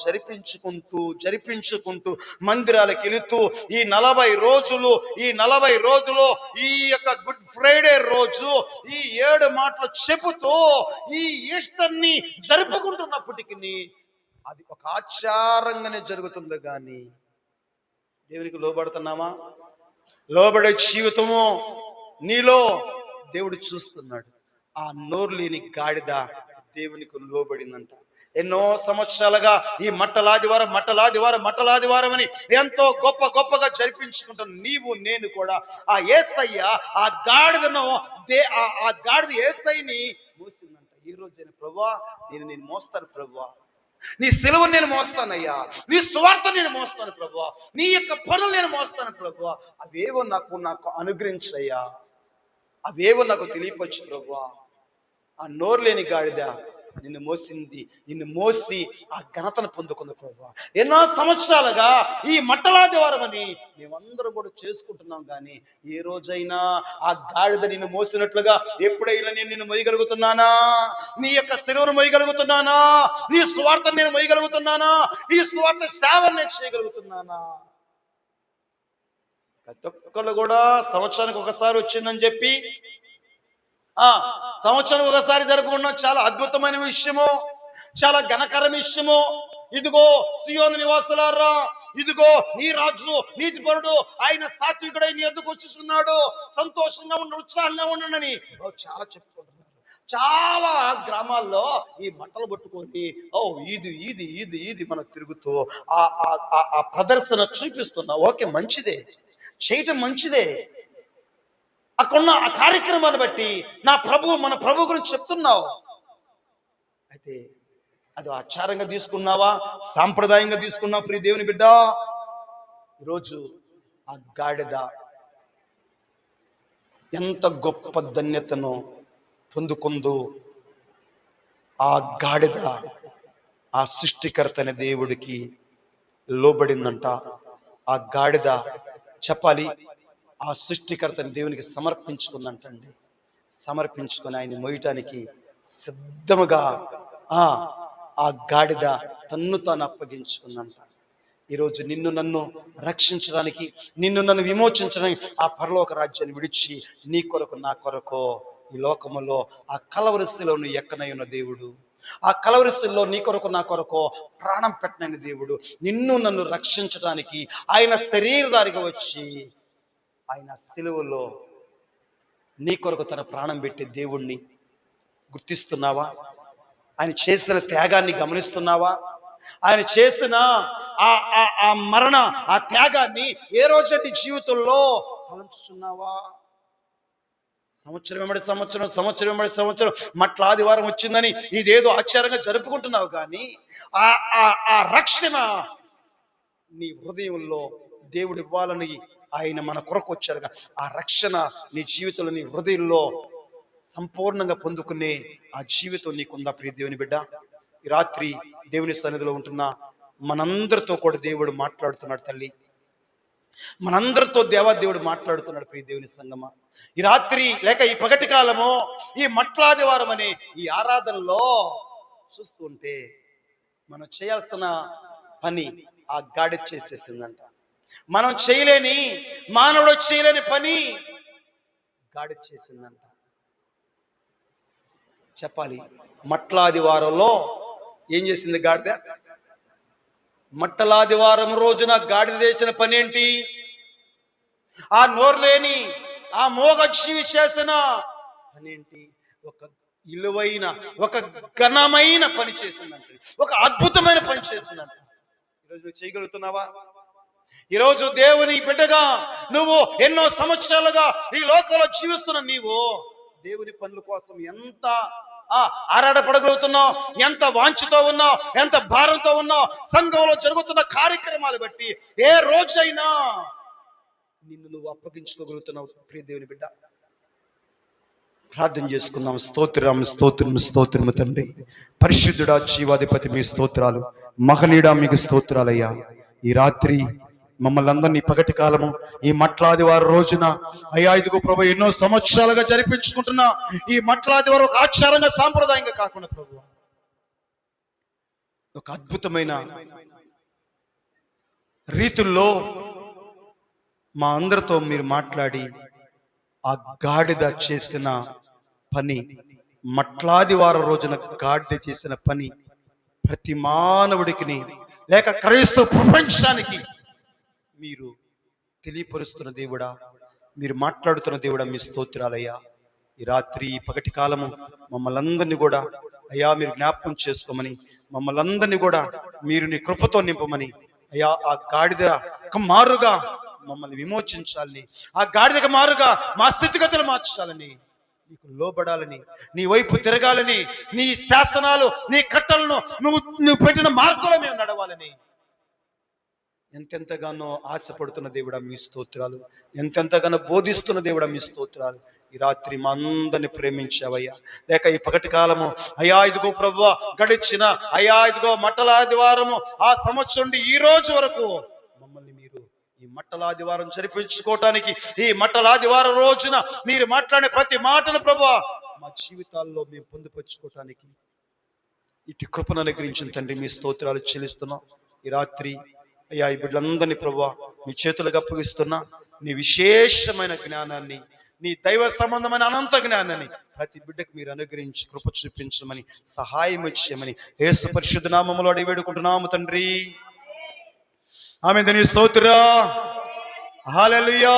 జరిపించుకుంటూ మందిరాలకు వెళుతూ ఈ 40 రోజులు ఈ యొక్క గుడ్ ఫ్రైడే రోజు ఈ 7 మాటలు చెబుతూ ఈ ఈస్టర్ని జరుపుకుంటున్నప్పటికీ అది ఒక ఆచారంగానే జరుగుతుంది. కానీ దేవునికి లోబడుతున్నామా? లోబడే జీవితము నీలో దేవుడు చూస్తున్నాడు. ఆ నోరు లేని గాడిద దేవునికి లోబడిందంట. ఎన్నో సంవత్సరాలుగా ఈ మట్టలాదివారం అని ఎంతో గొప్పగా జరిపించుకుంటాను నీవు నేను కూడా. ఆ యేసయ్య ఆ గాడిదను ఆ గాడిద యేసయ్యని మోసిందంట. ఈ రోజైన ప్రభువా నేను మోస్తాను ప్రభువా, నీ సిలువను నేను మోస్తానయ్యా, నీ స్వార్థ నేను మోస్తాను ప్రభువా, నీ యొక్క పనులు నేను మోస్తాను ప్రభువా. అవేవో నాకు అనుగ్రహించయ్యా, అవేవో నాకు తెలియపచ్చు ప్రభువా. ఆ నోరు లేని గాడిద నిన్ను మోసి ఆ ఘనతను పొందుకుంది ప్రభువా. ఎన్నో సంవత్సరాలుగా ఈ మట్టలాదివారం అని మేమందరం కూడా చేసుకుంటున్నాం, కానీ ఏ రోజైనా ఆ గాడిద నిన్ను మోసినట్లుగా ఎప్పుడైనా నేను నిన్ను మొయ్యగలుగుతున్నానా? నీ యొక్క శిలువను మొయ్యగలుగుతున్నానా? నీ స్వార్థం నేను మొయ్యగలుగుతున్నానా? నీ స్వార్థ సేవను నేను చేయగలుగుతున్నానా? ప్రతి ఒక్కళ్ళు కూడా సంవత్సరానికి ఒకసారి వచ్చిందని చెప్పి సంవత్సరానికి ఒకసారి జరుపుకున్నాం. చాలా అద్భుతమైన విషయము, చాలా ఘనకరమైన విషయము. ఇదిగో సియోను నివాసులారా, ఇదిగో నీ రాజు నీతిపరుడు ఆయన సాత్వికుడై నీ ఎద్దుకు వచ్చుచున్నాడు, సంతోషంగా ఉండండి, ఉత్సాహంగా ఉండండి చాలా చెప్పుకుంటున్నారు. చాలా గ్రామాల్లో ఈ మట్టలు పట్టుకొని ఇది మనం తిరుగుతూ ఆ ప్రదర్శన చూపిస్తున్నా. ఓకే, మంచిదే, చేయటం మంచిదే. అక్కడున్న ఆ కార్యక్రమాన్ని బట్టి మన ప్రభు గురించి చెప్తున్నావు. అయితే అది ఆచారంగా తీసుకున్నావా, సాంప్రదాయంగా తీసుకున్నావా? ప్రియ దేవుని బిడ్డ, ఈరోజు ఆ గాడిద ఎంత గొప్ప ధన్యతను పొందుకుందో. ఆ గాడిద ఆ సృష్టికర్త అనే దేవుడికి లోబడిందంట. ఆ గాడిద చెప్పాలి, ఆ సృష్టికర్తని దేవునికి సమర్పించుకుందంటండి. సమర్పించుకొని ఆయన మోయటానికి సిద్ధముగా ఆ గాడిద తన్ను తాను అప్పగించుకుందంట. ఈరోజు నిన్ను నన్ను రక్షించడానికి, నిన్ను నన్ను విమోచించడానికి ఆ పరలోక రాజ్యాన్ని విడిచి నీ కొరకు నా కొరకు ఈ లోకములో ఆ కలవరిశిలో నువ్వు ఎక్కనై ఉన్న దేవుడు, ఆ కలవరిశిలో నీ కొరకు నా కొరకు ప్రాణం పెట్టనైన దేవుడు, నిన్ను నన్ను రక్షించడానికి ఆయన శరీరధారిగా వచ్చి ఆయన సిలువలో నీ కొరకు తన ప్రాణం పెట్టే దేవుణ్ణి గుర్తిస్తున్నావా? ఆయన చేసిన త్యాగాన్ని గమనిస్తున్నావా? ఆయన చేసిన ఆ మరణ, ఆ త్యాగాన్ని ఏ రోజు నీ జీవితంలో తలంచుతున్నావా? సంవత్సరం వెంబడి సంవత్సరం మట్లాదివారం వచ్చిందని ఇదేదో ఆచారంగా జరుపుకుంటున్నావు, కానీ ఆ రక్షణ నీ హృదయంలో దేవుడు ఇవ్వాలని ఆయన మన కొరకు వచ్చాడుగా. ఆ రక్షణ నీ జీవితంలో, నీ హృదయంలో సంపూర్ణంగా పొందుకునే ఆ జీవితం నీకుందా ప్రియ దేవుని బిడ్డ? ఈ రాత్రి దేవుని సన్నిధిలో ఉంటున్న మనందరితో కూడా దేవుడు మాట్లాడుతున్నాడు తల్లి, మనందరితో దేవుడు మాట్లాడుతున్నాడు ప్రియ దేవుని సంగమా. ఈ రాత్రి లేక ఈ పగటి కాలము, ఈ మట్లాదివారం అనే ఈ ఆరాధనలో చూస్తుంటే మనం చేయాల్సిన పని ఆ గాడి చేసేసిందంట. మనం చేయలేని, మానవుడు చేయలేని పని గాడి చేసిందంట. చెప్పాలి, మట్లాదివారంలో ఏం చేసింది గాడిద? మట్టలాదివారం రోజున గాడిద చేసిన పని ఏంటి? ఆ నోరులేని ఆ మోగ జీవి చేసిన పని ఏంటి? ఒక ఇలువైన, ఒక ఘనమైన పని చేసిందంట, ఒక అద్భుతమైన పని చేసిందంట. ఈరోజు నువ్వు చేయగలుగుతున్నావా? ఈరోజు దేవుని బిడ్డగా నువ్వు ఎన్నో సంవత్సరాలుగా ఈ లోకంలో జీవిస్తున్న నీవు దేవుని పనుల కోసం ఎంత ఆరాటపడగలుగుతున్నావు, ఎంత వాంఛతో ఉన్నావు, ఎంత భారంతో ఉన్నావు. సంఘంలో జరుగుతున్న కార్యక్రమాలు బట్టి ఏ రోజైనా నిన్ను నువ్వు అప్పగించుకోగలుగుతున్నావు ప్రియ దేవుని బిడ్డ? ప్రార్థన చేసుకుందాం. స్తోత్రము తండ్రి, పరిశుద్ధుడా, జీవాధిపతి, మీ స్తోత్రాలు. మహనీయుడా, మీకు స్తోత్రాలయ్యా. ఈ రాత్రి మమ్మల్ని అందరినీ పగటి కాలము ఈ మట్లాదివారం రోజున అయ్యా, ఇదిగో ప్రభు, ఎన్నో సంవత్సరాలుగా జరిపించుకుంటున్నా ఈ మట్లాదివారం ఒక ఆచారంగా, సాంప్రదాయంగా కాకుండా ప్రభు, ఒక అద్భుతమైన రీతుల్లో మా అందరితో మీరు మాట్లాడి ఆ గాడిద చేసిన పని, మట్లాదివారం రోజున గాడిద చేసిన పని ప్రతి మానవుడికి లేక క్రైస్తవ ప్రపంచానికి మీరు తెలియపరుస్తున్న దేవుడా, మీరు మాట్లాడుతున్న దేవుడా, మీ స్తోత్రాలయ్యా. ఈ రాత్రి, ఈ పగటి కాలము మమ్మల్ని అందరినీ కూడా అయ్యా మీరు జ్ఞాపకం చేసుకోమని, మమ్మల్ని అందరినీ కూడా మీరు నీ కృపతో నింపమని, అయ్యా ఆ గాడిద మారుగా మమ్మల్ని విమోచించాలని, ఆ గాడిదకు మారుగా మా స్థితిగతులు మార్చాలని, నీకు లోబడాలని, నీ వైపు తిరగాలని, నీ శాసనాలు నీ కట్టలను నువ్వు పెట్టిన మార్గంలో మేము నడవాలని ఎంతెంతగానో ఆశపడుతున్న దేవుడా మీ స్తోత్రాలు, ఎంతెంతగానో బోధిస్తున్న దేవుడా మీ స్తోత్రాలు. ఈ రాత్రి మా అందరిని ప్రేమించావయ్యా. లేక ఈ పగటి కాలము అయ్యా ఇదిగో ప్రభువా గడిచిన అయ్యా ఇదిగో మట్టలాదివారము ఆ సంవత్సరం నుండి ఈ రోజు వరకు మమ్మల్ని మీరు ఈ మట్టలాదివారం జరిపించుకోవటానికి, ఈ మట్టలాదివారం రోజున మీరు మాట్లాడే ప్రతి మాటను ప్రభువా మా జీవితాల్లో మేము పొందుపరుచుకోవటానికి ఇటు కృపను అనుగ్రహించిన తండ్రి మీ స్తోత్రాలు చెల్లిస్తున్నాం. ఈ రాత్రి అయ్యా ఈ బిడ్డలందరినీ ప్రభువా మీ చేతులకు అప్పగిస్తున్నా. నీ విశేషమైన జ్ఞానాన్ని, నీ దైవ సంబంధమైన అనంత జ్ఞానాన్ని ప్రతి బిడ్డకు మీరు అనుగ్రహించి కృప చూపించమని, సహాయం ఇచ్చేయమని యేసు పరిశుద్ధ నామములో అడిగి వేడుకుంటున్నాము తండ్రి. ఆమేన్. స్తోత్రం. హల్లెలూయా.